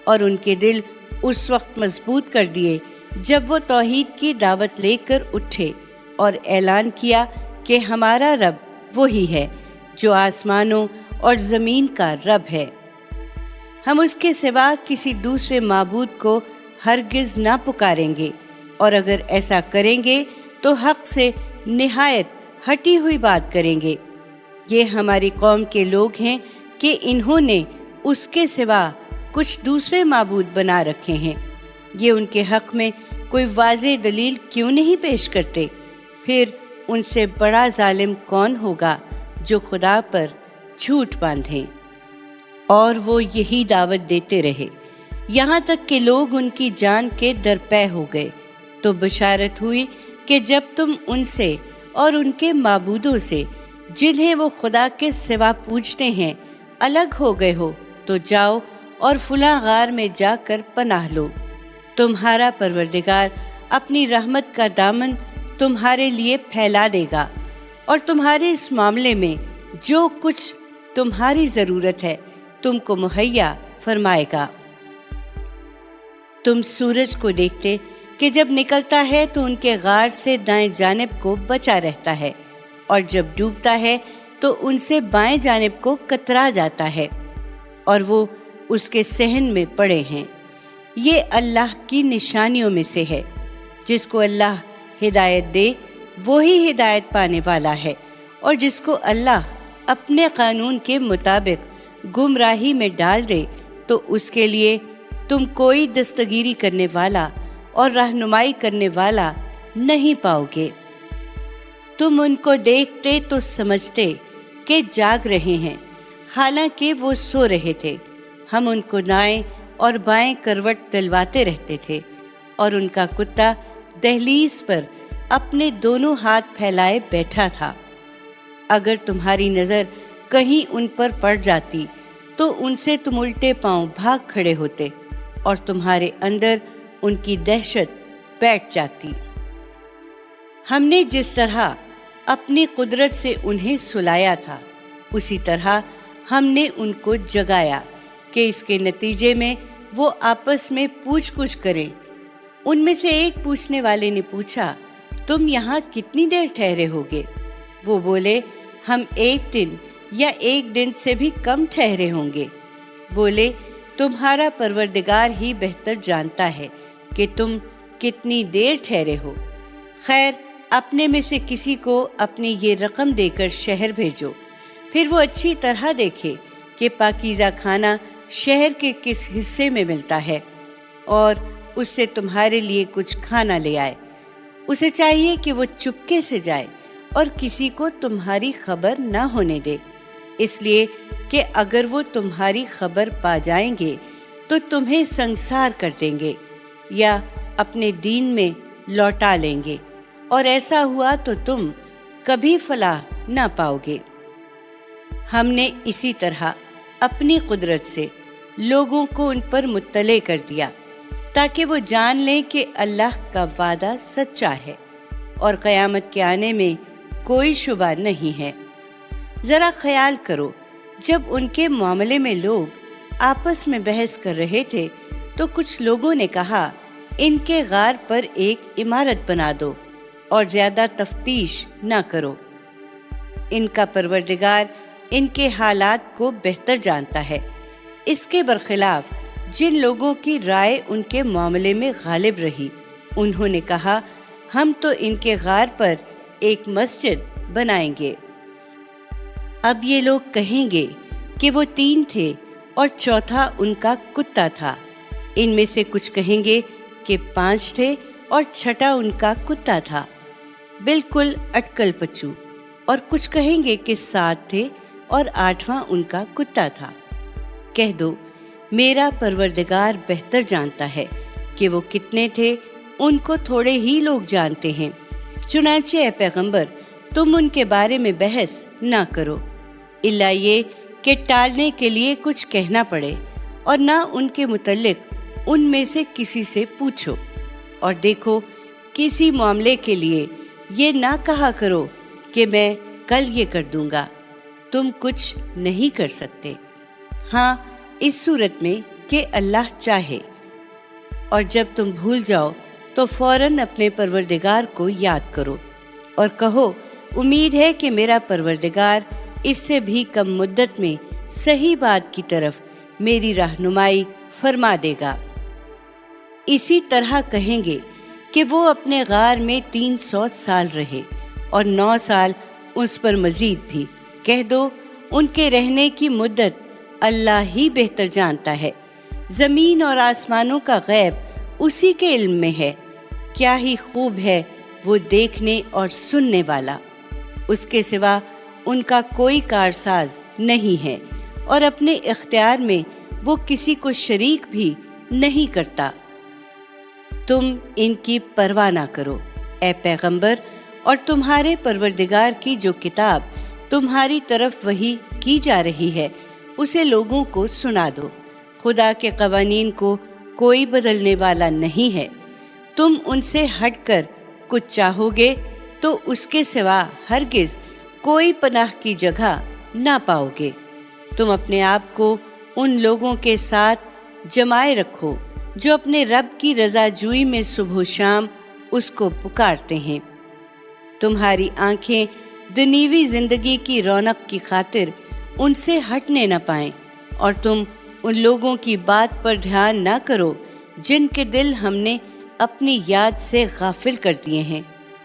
और उनके दिल उस वक्त मजबूत कर दिए जब वो तौहीद की दावत लेकर उठे और ऐलान किया कि हमारा रब वही है जो आसमानों और ज़मीन का रब है। हम उसके सिवा किसी दूसरे माबूद को हरगिज़ ना पुकारेंगे, और अगर ऐसा करेंगे तो हक़ से निहायत हटी हुई बात करेंगे। ये हमारी कौम के लोग हैं कि इन्होंने उसके सिवा कुछ दूसरे माबूद बना रखे हैं। ये उनके हक़ में कोई वाज़ेह दलील क्यों नहीं पेश करते? फिर उनसे बड़ा जालिम कौन होगा जो खुदा पर झूठ बांधे। और वो यही दावत देते रहे यहाँ तक कि लोग उनकी जान के दरपे हो गए। तो बशारत हुई कि जब तुम उनसे और उनके माबूदों से, जिन्हें वो खुदा के सिवा पूजते हैं, अलग हो गए हो, तो जाओ और फलां गार में जाकर पनाह लो। तुम्हारा परवरदिगार अपनी रहमत का दामन तुम्हारे लिए फैला देगा, और तुम्हारे इस मामले में जो कुछ तुम्हारी ज़रूरत है तुमको मुहैया फरमाएगा। तुम सूरज को देखते कि जब निकलता है तो उनके गार से दाएं जानिब को बचा रहता है, और जब डूबता है तो उनसे बाएं जानिब को कतरा जाता है, और वो उसके सहन में पड़े हैं। ये अल्लाह की निशानियों में से है। जिसको अल्लाह हिदायत दे वो ही हिदायत पाने वाला है, और जिसको अल्लाह अपने कानून के मुताबिक गुमराही में डाल दे तो उसके लिए तुम कोई दस्तगीरी करने वाला और रहनुमाई करने वाला नहीं पाओगे। तुम उनको देखते तो समझते کہ جاگ رہے ہیں، حالانکہ وہ سو رہے تھے۔ ہم ان کو دائیں اور بائیں کروٹ دلواتے رہتے تھے، اور ان کا کتا دہلیز پر اپنے دونوں ہاتھ پھیلائے بیٹھا تھا۔ اگر تمہاری نظر کہیں ان پر پڑ جاتی تو ان سے تم الٹے پاؤں بھاگ کھڑے ہوتے، اور تمہارے اندر ان کی دہشت بیٹھ جاتی۔ ہم نے جس طرح اپنی قدرت سے انہیں سلایا تھا، اسی طرح ہم نے ان کو جگایا کہ اس کے نتیجے میں وہ آپس میں پوچھ گچھ کریں۔ ان میں سے ایک پوچھنے والے نے پوچھا، تم یہاں کتنی دیر ٹھہرے ہوگے؟ وہ بولے، ہم 1 دن یا 1 دن سے بھی کم ٹھہرے ہوں گے۔ بولے، تمہارا پروردگار ہی بہتر جانتا ہے کہ تم کتنی دیر ٹھہرے ہو۔ خیر، اپنے میں سے کسی کو اپنی یہ رقم دے کر شہر بھیجو، پھر وہ اچھی طرح دیکھے کہ پاکیزہ کھانا شہر کے کس حصے میں ملتا ہے، اور اس سے تمہارے لیے کچھ کھانا لے آئے۔ اسے چاہیے کہ وہ چپکے سے جائے اور کسی کو تمہاری خبر نہ ہونے دے، اس لیے کہ اگر وہ تمہاری خبر پا جائیں گے تو تمہیں سنگسار کر دیں گے یا اپنے دین میں لوٹا لیں گے، اور ایسا ہوا تو تم کبھی فلاح نہ پاؤ گے۔ ہم نے اسی طرح اپنی قدرت سے لوگوں کو ان پر مطلع کر دیا تاکہ وہ جان لیں کہ اللہ کا وعدہ سچا ہے اور قیامت کے آنے میں کوئی شبہ نہیں ہے۔ ذرا خیال کرو، جب ان کے معاملے میں لوگ آپس میں بحث کر رہے تھے تو کچھ لوگوں نے کہا، ان کے غار پر ایک عمارت بنا دو اور زیادہ تفتیش نہ کرو۔ ان کا پروردگار ان کے حالات کو بہتر جانتا ہے۔ اس کے برخلاف جن لوگوں کی رائے ان کے معاملے میں غالب رہی، انہوں نے کہا، ہم تو ان کے غار پر ایک مسجد بنائیں گے۔ اب یہ لوگ کہیں گے کہ وہ 3 تھے اور چوتھا ان کا کتا تھا۔ ان میں سے کچھ کہیں گے کہ 5 تھے اور چھٹا ان کا کتا تھا، بالکل اٹکل پچو، اور کچھ کہیں گے کہ 7 تھے اور 8واں ان کا کتا تھا۔ کہہ دو، میرا پروردگار بہتر جانتا ہے کہ وہ کتنے تھے، ان کو تھوڑے ہی لوگ جانتے ہیں۔ چنانچہ اے پیغمبر، تم ان کے بارے میں بحث نہ کرو، الا یہ کہ ٹالنے کے لیے کچھ کہنا پڑے، اور نہ ان کے متعلق ان میں سے کسی سے پوچھو۔ اور دیکھو، کسی معاملے کے لیے یہ نہ کہا کرو کہ میں کل یہ کر دوں گا، تم کچھ نہیں کر سکتے، ہاں اس صورت میں کہ اللہ چاہے۔ اور جب تم بھول جاؤ تو فوراً اپنے پروردگار کو یاد کرو اور کہو، امید ہے کہ میرا پروردگار اس سے بھی کم مدت میں صحیح بات کی طرف میری رہنمائی فرما دے گا۔ اسی طرح کہیں گے کہ وہ اپنے غار میں 300 سال رہے اور 9 سال اس پر مزید بھی۔ کہہ دو، ان کے رہنے کی مدت اللہ ہی بہتر جانتا ہے۔ زمین اور آسمانوں کا غیب اسی کے علم میں ہے۔ کیا ہی خوب ہے وہ دیکھنے اور سننے والا۔ اس کے سوا ان کا کوئی کارساز نہیں ہے، اور اپنے اختیار میں وہ کسی کو شریک بھی نہیں کرتا۔ تم ان کی پرواہ نہ کرو اے پیغمبر، اور تمہارے پروردگار کی جو کتاب تمہاری طرف وحی کی جا رہی ہے اسے لوگوں کو سنا دو۔ خدا کے قوانین کو کوئی بدلنے والا نہیں ہے۔ تم ان سے ہٹ کر کچھ چاہو گے تو اس کے سوا ہرگز کوئی پناہ کی جگہ نہ پاؤ گے۔ تم اپنے آپ کو ان لوگوں کے ساتھ جمائے رکھو جو اپنے رب کی رضا جوئی میں صبح و شام اس کو پکارتے ہیں۔ تمہاری آنکھیں دنیوی زندگی کی رونق کی خاطر ان سے ہٹنے نہ پائیں، اور تم ان لوگوں کی بات پر دھیان نہ کرو جن کے دل ہم نے اپنی یاد سے غافل کر دیے ہیں،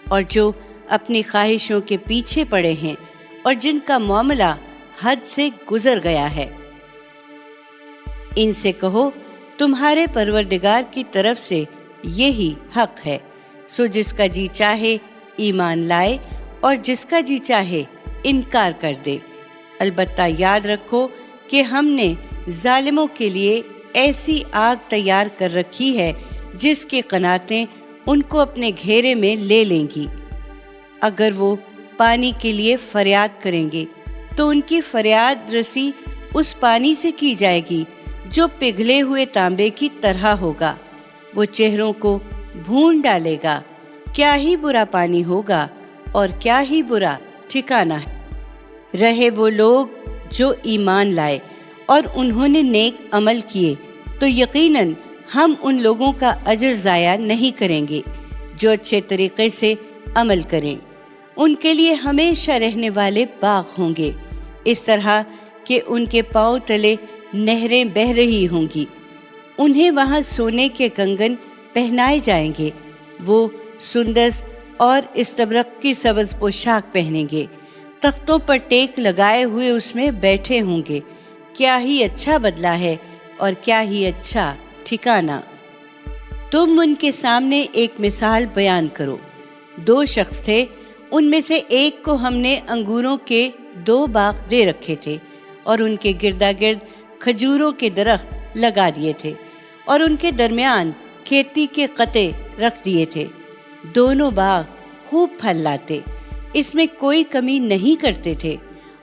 اور جو اپنی خواہشوں کے پیچھے پڑے ہیں، اور جن کا معاملہ حد سے گزر گیا ہے۔ ان سے کہو، تمہارے پروردگار کی طرف سے یہی حق ہے، سو جس کا جی چاہے ایمان لائے اور جس کا جی چاہے انکار کر دے۔ البتہ یاد رکھو کہ ہم نے ظالموں کے لیے ایسی آگ تیار کر رکھی ہے جس کی قناتیں ان کو اپنے گھیرے میں لے لیں گی۔ اگر وہ پانی کے لیے فریاد کریں گے تو ان کی فریاد رسی اس پانی سے کی جائے گی جو پگھلے ہوئے تانبے کی طرح ہوگا، وہ چہروں کو بھون ڈالے گا۔ کیا ہی برا پانی ہوگا اور کیا ہی برا ٹھکانہ ہے۔ رہے وہ لوگ جو ایمان لائے اور انہوں نے نیک عمل کیے تو یقیناً ہم ان لوگوں کا اجر ضائع نہیں کریں گے جو اچھے طریقے سے عمل کریں۔ ان کے لیے ہمیشہ رہنے والے باغ ہوں گے، اس طرح کہ ان کے پاؤں تلے نہریں بہہ رہی ہوں گی۔ انہیں وہاں سونے کے کنگن پہنائے جائیں گے، وہ سندس اور استبرق کی سبز پوشاک پہنیں گے، تختوں پر ٹیک لگائے ہوئے اس میں بیٹھے ہوں گے۔ کیا ہی اچھا بدلہ ہے اور کیا ہی اچھا ٹھکانہ۔ تم ان کے سامنے ایک مثال بیان کرو۔ 2 شخص تھے، ان میں سے ایک کو ہم نے انگوروں کے 2 باغ دے رکھے تھے اور ان کے گردا گرد کھجوروں کے درخت لگا دیے تھے اور ان کے درمیان کھیتی کے قطعے رکھ دیے تھے۔ دونوں باغ خوب پھل لاتے، اس میں کوئی کمی نہیں کرتے تھے،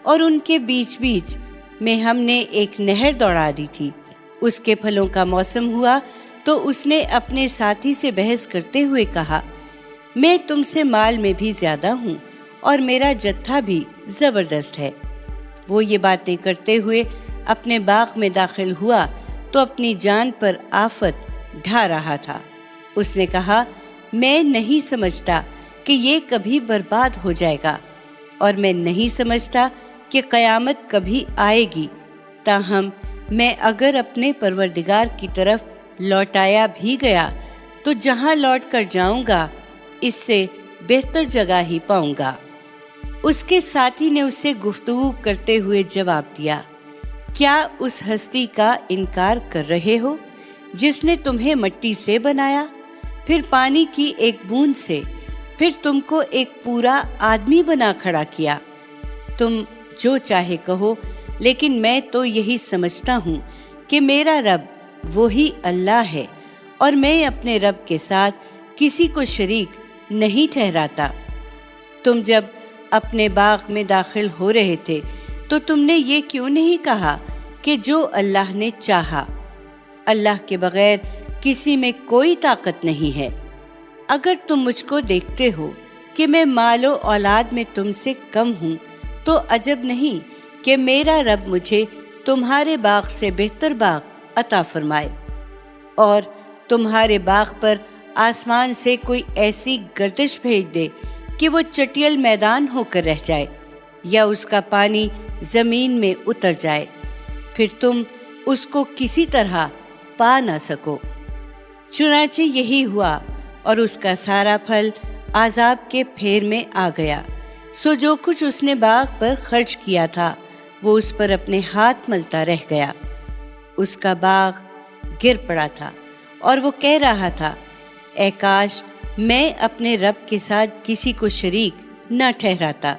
اور ان کے بیچ بیچ میں ہم نے ایک نہر دوڑا دی تھی۔ اس کے پھلوں کا موسم ہوا تو اس نے اپنے ساتھی سے بحث کرتے ہوئے کہا، میں تم سے مال میں بھی زیادہ ہوں اور میرا جتھا بھی زبردست ہے۔ وہ یہ باتیں کرتے ہوئے اپنے باغ میں داخل ہوا تو اپنی جان پر آفت ڈھا رہا تھا۔ اس نے کہا، میں نہیں سمجھتا کہ یہ کبھی برباد ہو جائے گا، اور میں نہیں سمجھتا کہ قیامت کبھی آئے گی۔ تاہم میں اگر اپنے پروردگار کی طرف لوٹایا بھی گیا تو جہاں لوٹ کر جاؤں گا اس سے بہتر جگہ ہی پاؤں گا۔ اس کے ساتھی نے اس سے گفتگو کرتے ہوئے جواب دیا، کیا اس ہستی کا انکار کر رہے ہو جس نے تمہیں مٹی سے بنایا، پھر پانی کی ایک بوند سے، پھر تم کو ایک پورا آدمی بنا کھڑا کیا؟ تم جو چاہے کہو، لیکن میں تو یہی سمجھتا ہوں کہ میرا رب وہی اللہ ہے، اور میں اپنے رب کے ساتھ کسی کو شریک نہیں ٹھہراتا۔ تم جب اپنے باغ میں داخل ہو رہے تھے تو تم نے یہ کیوں نہیں کہا کہ جو اللہ نے چاہا؟ اللہ کے بغیر کسی میں کوئی طاقت نہیں ہے۔ اگر تم مجھ کو دیکھتے ہو کہ میں مال و اولاد میں تم سے کم ہوں تو عجب نہیں کہ میرا رب مجھے تمہارے باغ سے بہتر باغ عطا فرمائے، اور تمہارے باغ پر آسمان سے کوئی ایسی گردش بھیج دے کہ وہ چٹیل میدان ہو کر رہ جائے، یا اس کا پانی زمین میں اتر جائے، پھر تم اس کو کسی طرح پا نہ سکو۔ چنانچہ یہی ہوا، اور اس کا سارا پھل عذاب کے پھیر میں آ گیا۔ سو جو کچھ اس نے باغ پر خرچ کیا تھا وہ اس پر اپنے ہاتھ ملتا رہ گیا۔ اس کا باغ گر پڑا تھا اور وہ کہہ رہا تھا، اے کاش میں اپنے رب کے ساتھ کسی کو شریک نہ ٹھہراتا۔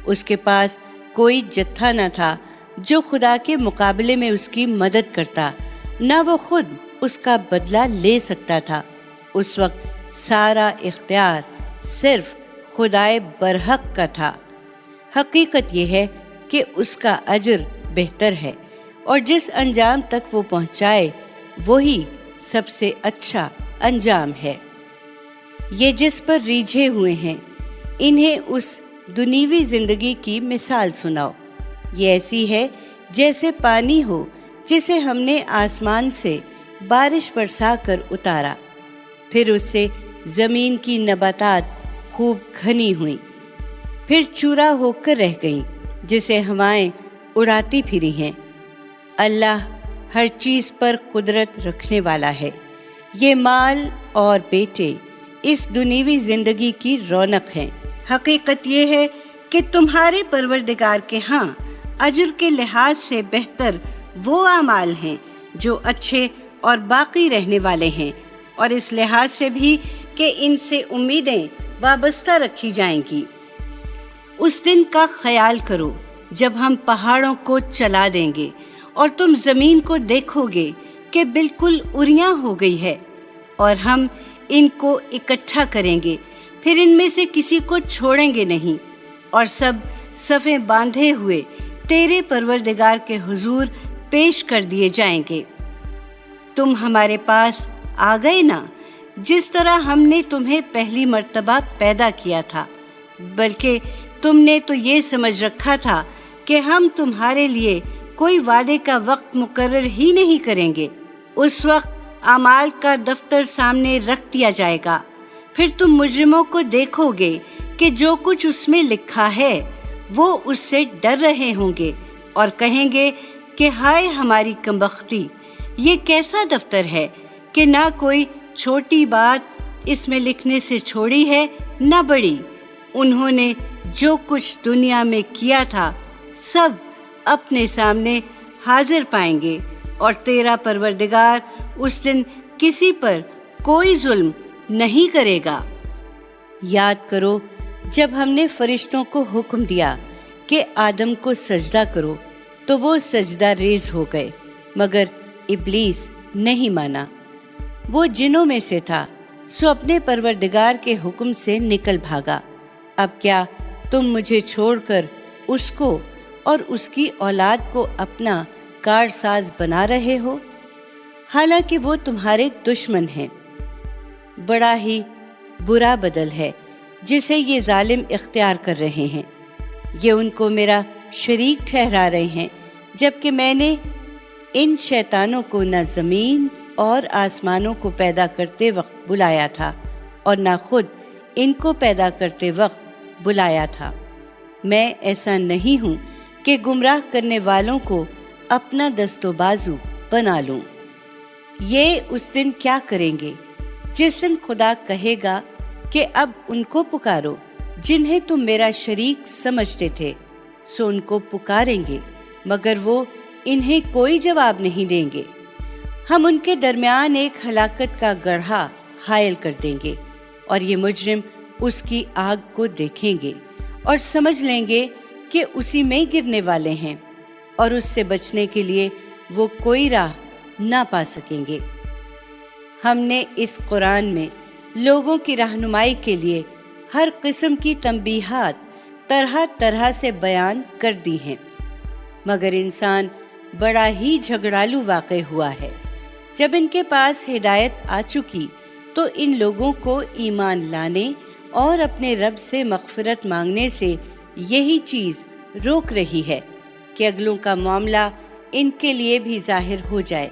اس کے پاس کوئی جتھا نہ تھا جو خدا کے مقابلے میں اس کی مدد کرتا، نہ وہ خود اس کا بدلہ لے سکتا تھا۔ اس وقت سارا اختیار صرف خدائے برحق کا تھا۔ حقیقت یہ ہے کہ اس کا اجر بہتر ہے، اور جس انجام تک وہ پہنچائے وہی سب سے اچھا انجام ہے۔ یہ جس پر ریجھے ہوئے ہیں انہیں اس دنیوی زندگی کی مثال سناؤ۔ یہ ایسی ہے جیسے پانی ہو جسے ہم نے آسمان سے بارش برسا کر اتارا، پھر اس سے زمین کی نباتات خوب گھنی ہوئیں، پھر چورا ہو کر رہ گئیں جسے ہوائیں اڑاتی پھری ہیں۔ اللہ ہر چیز پر قدرت رکھنے والا ہے۔ یہ مال اور بیٹے اس دنیوی زندگی کی رونق ہیں۔ حقیقت یہ ہے کہ تمہارے پروردگار کے ہاں اجر کے لحاظ سے بہتر وہ اعمال ہیں جو اچھے اور باقی رہنے والے ہیں، اور اس لحاظ سے بھی کہ ان سے امیدیں وابستہ رکھی جائیں گی۔ اس دن کا خیال کرو جب ہم پہاڑوں کو چلا دیں گے اور تم زمین کو دیکھو گے کہ بالکل اریاں ہو گئی ہے، اور ہم ان کو اکٹھا کریں گے، پھر ان میں سے کسی کو چھوڑیں گے نہیں، اور سب صفیں باندھے ہوئے تیرے پروردگار کے حضور پیش کر دیے جائیں گے۔ تم ہمارے پاس آ گئے نا، جس طرح ہم نے تمہیں پہلی مرتبہ پیدا کیا تھا، بلکہ تم نے تو یہ سمجھ رکھا تھا کہ ہم تمہارے لیے کوئی وعدے کا وقت مقرر ہی نہیں کریں گے۔ اس وقت اعمال کا دفتر سامنے رکھ دیا جائے گا، پھر تم مجرموں کو دیکھو گے کہ جو کچھ اس میں لکھا ہے وہ اس سے ڈر رہے ہوں گے اور کہیں گے کہ ہائے ہماری کمبختی، یہ کیسا دفتر ہے کہ نہ کوئی چھوٹی بات اس میں لکھنے سے چھوڑی ہے نہ بڑی۔ انہوں نے جو کچھ دنیا میں کیا تھا سب اپنے سامنے حاضر پائیں گے، اور تیرا پروردگار اس دن کسی پر کوئی ظلم نہیں کرے گا۔ یاد کرو جب ہم نے فرشتوں کو حکم دیا کہ آدم کو سجدہ کرو تو وہ سجدہ ریز ہو گئے، مگر ابلیس نہیں مانا۔ وہ جنوں میں سے تھا، سو اپنے پروردگار کے حکم سے نکل بھاگا۔ اب کیا تم مجھے چھوڑ کر اس کو اور اس کی اولاد کو اپنا کارساز بنا رہے ہو؟ حالانکہ وہ تمہارے دشمن ہیں۔ بڑا ہی برا بدل ہے جسے یہ ظالم اختیار کر رہے ہیں۔ یہ ان کو میرا شریک ٹھہرا رہے ہیں، جبکہ میں نے ان شیطانوں کو نہ زمین اور آسمانوں کو پیدا کرتے وقت بلایا تھا اور نہ خود ان کو پیدا کرتے وقت بلایا تھا۔ میں ایسا نہیں ہوں کہ گمراہ کرنے والوں کو اپنا دست و بازو بنا لوں۔ یہ اس دن کیا کریں گے جس دن خدا کہے گا کہ اب ان کو پکارو جنہیں تم میرا شریک سمجھتے تھے، سو ان کو پکاریں گے مگر وہ انہیں کوئی جواب نہیں دیں گے۔ ہم ان کے درمیان ایک ہلاکت کا گڑھا حائل کر دیں گے، اور یہ مجرم اس کی آگ کو دیکھیں گے اور سمجھ لیں گے کہ اسی میں گرنے والے ہیں، اور اس سے بچنے کے لیے وہ کوئی راہ نہ پا سکیں گے۔ ہم نے اس قرآن میں لوگوں کی رہنمائی کے لیے ہر قسم کی تنبیہات طرح طرح سے بیان کر دی ہیں، مگر انسان بڑا ہی جھگڑالو واقع ہوا ہے۔ جب ان کے پاس ہدایت آ چکی تو ان لوگوں کو ایمان لانے اور اپنے رب سے مغفرت مانگنے سے یہی چیز روک رہی ہے کہ اگلوں کا معاملہ ان کے لیے بھی ظاہر ہو جائے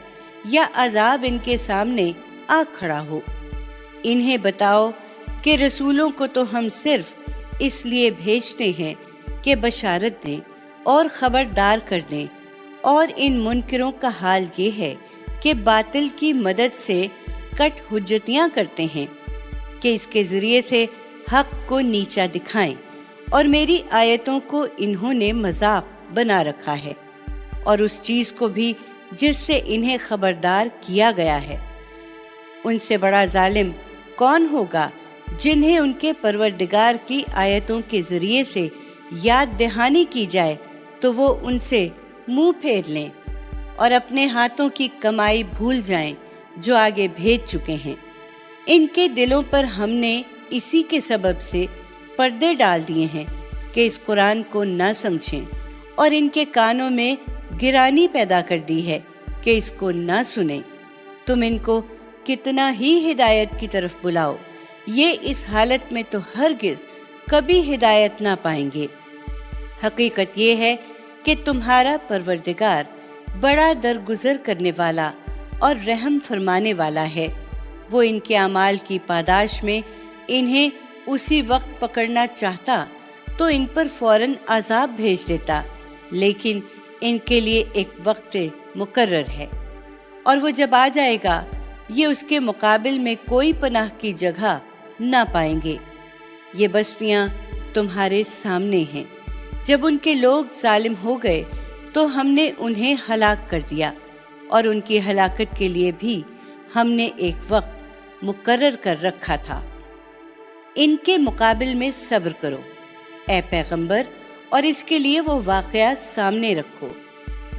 یا عذاب ان کے سامنے آ کھڑا ہو۔ انہیں بتاؤ کہ رسولوں کو تو ہم صرف اس لیے بھیجتے ہیں کہ بشارت دیں اور خبردار کر دیں، اور ان منکروں کا حال یہ ہے کہ باطل کی مدد سے کٹ حجتیاں کرتے ہیں کہ اس کے ذریعے سے حق کو نیچا دکھائیں، اور میری آیتوں کو انہوں نے مذاق بنا رکھا ہے، اور اس چیز کو بھی جس سے انہیں خبردار کیا گیا ہے۔ ان سے بڑا ظالم کون ہوگا جنہیں ان کے پروردگار کی آیتوں کے ذریعے سے یاد دہانی کی جائے تو وہ ان سے منہ پھیر لیں اور اپنے ہاتھوں کی کمائی بھول جائیں جو آگے بھیج چکے ہیں۔ ان کے دلوں پر ہم نے اسی کے سبب سے پردے ڈال دیے ہیں کہ اس قرآن کو نہ سمجھیں، اور ان کے کانوں میں گرانی پیدا کر دی ہے کہ اس کو نہ سنیں۔ تم ان کو کتنا ہی ہدایت کی طرف بلاؤ، یہ اس حالت میں تو ہرگز کبھی ہدایت نہ پائیں گے۔ حقیقت یہ ہے کہ تمہارا پروردگار بڑا درگزر کرنے والا اور رحم فرمانے والا ہے۔ وہ ان کے اعمال کی پاداش میں انہیں اسی وقت پکڑنا چاہتا تو ان پر فوراً عذاب بھیج دیتا، لیکن ان کے لیے ایک وقت مقرر ہے، اور وہ جب آ جائے گا یہ اس کے مقابل میں کوئی پناہ کی جگہ نہ پائیں گے۔ یہ بستیاں تمہارے سامنے ہیں۔ جب ان کے لوگ ظالم ہو گئے تو ہم نے انہیں ہلاک کر دیا، اور ان کی ہلاکت کے لیے بھی ہم نے ایک وقت مقرر کر رکھا تھا۔ ان کے مقابل میں صبر کرو اے پیغمبر، اور اس کے لیے وہ واقعہ سامنے رکھو۔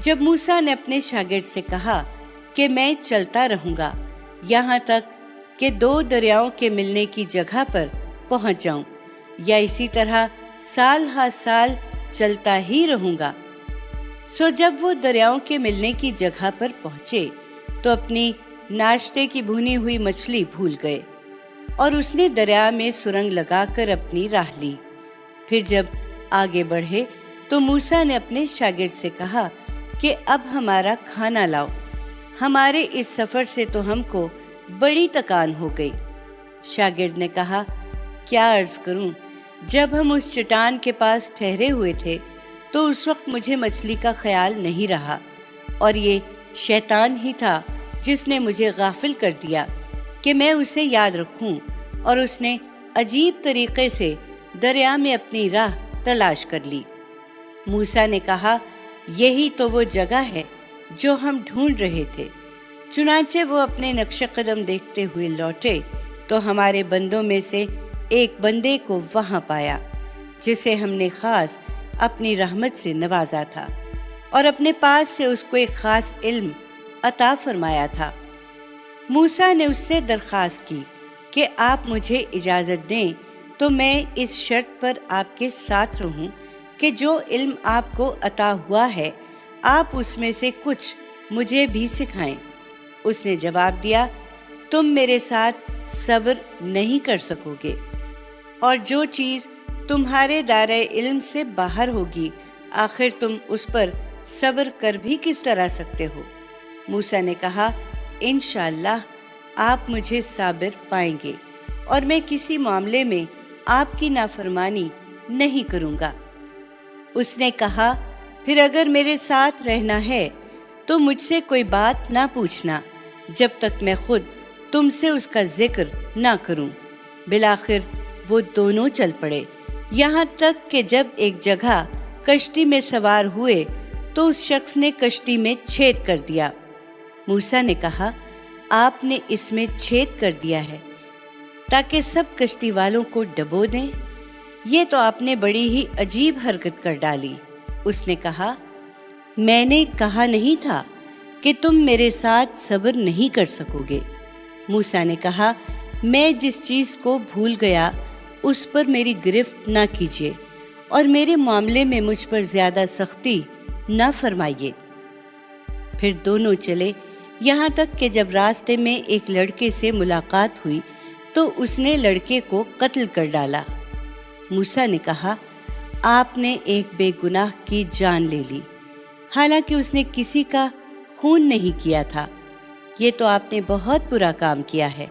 جب موسیٰ نے اپنے شاگرد سے کہا کہ میں چلتا رہوں گا یہاں تک کہ 2 دریاؤں کے ملنے کی جگہ پر پہنچ جاؤں، یا اسی طرح سال ہا سال چلتا ہی رہوں گا، سو جب وہ دریاؤں کے ملنے کی جگہ پر پہنچے تو اپنی ناشتے کی بھونی ہوئی مچھلی بھول گئے، اور اس نے دریا میں سرنگ لگا کر اپنی راہ لی۔ پھر جب آگے بڑھے تو موسیٰ نے اپنے شاگرد سے کہا کہ اب ہمارا کھانا لاؤ، ہمارے اس سفر سے تو ہم کو بڑی تکان ہو گئی۔ شاگرد نے کہا، کیا عرض کروں، جب ہم اس چٹان کے پاس ٹھہرے ہوئے تھے تو اس وقت مجھے مچھلی کا خیال نہیں رہا، اور یہ شیطان ہی تھا جس نے مجھے غافل کر دیا کہ میں اسے یاد رکھوں، اور اس نے عجیب طریقے سے دریا میں اپنی راہ تلاش کر لی۔ موسیٰ نے کہا، یہی تو وہ جگہ ہے جو ہم ڈھونڈ رہے تھے۔ چنانچہ وہ اپنے نقش قدم دیکھتے ہوئے لوٹے تو ہمارے بندوں میں سے ایک بندے کو وہاں پایا جسے ہم نے خاص اپنی رحمت سے نوازا تھا، اور اپنے پاس سے اس کو ایک خاص علم عطا فرمایا تھا۔ موسیٰ نے اس سے درخواست کی کہ آپ مجھے اجازت دیں تو میں اس شرط پر آپ کے ساتھ رہوں کہ جو علم آپ کو عطا ہوا ہے آپ اس میں سے کچھ مجھے بھی سکھائیں۔ اس نے جواب دیا، تم میرے ساتھ صبر نہیں کر سکو گے، اور جو چیز تمہارے دائرۂ علم سے باہر ہوگی آخر تم اس پر صبر کر بھی کس طرح سکتے ہو؟ موسیٰ نے کہا، انشاءاللہ آپ مجھے صابر پائیں گے، اور میں کسی معاملے میں آپ کی نافرمانی نہیں کروں گا۔ اس نے کہا، پھر اگر میرے ساتھ رہنا ہے تو مجھ سے کوئی بات نہ پوچھنا جب تک میں خود تم سے اس کا ذکر نہ کروں۔ بالآخر وہ دونوں چل پڑے، یہاں تک کہ جب ایک جگہ کشتی میں سوار ہوئے تو اس شخص نے کشتی میں چھید کر دیا۔ موسیٰ نے کہا، آپ نے اس میں چھید کر دیا ہے تاکہ سب کشتی والوں کو ڈبو دیں؟ یہ تو آپ نے بڑی ہی عجیب حرکت کر ڈالی۔ اس نے کہا، میں نے کہا نہیں تھا کہ تم میرے ساتھ صبر نہیں کر سکو گے۔ موسیٰ نے کہا، میں جس چیز کو بھول گیا اس پر میری گرفت نہ کیجیے، اور میرے معاملے میں مجھ پر زیادہ سختی نہ فرمائیے۔ پھر دونوں چلے، یہاں تک کہ جب راستے میں ایک لڑکے سے ملاقات ہوئی تو اس نے لڑکے کو قتل کر ڈالا۔ موسیٰ نے کہا، آپ نے ایک بے گناہ کی جان لے لی، حالانکہ اس نے کسی کا خون نہیں کیا تھا۔ یہ تو آپ نے بہت برا کام کیا ہے۔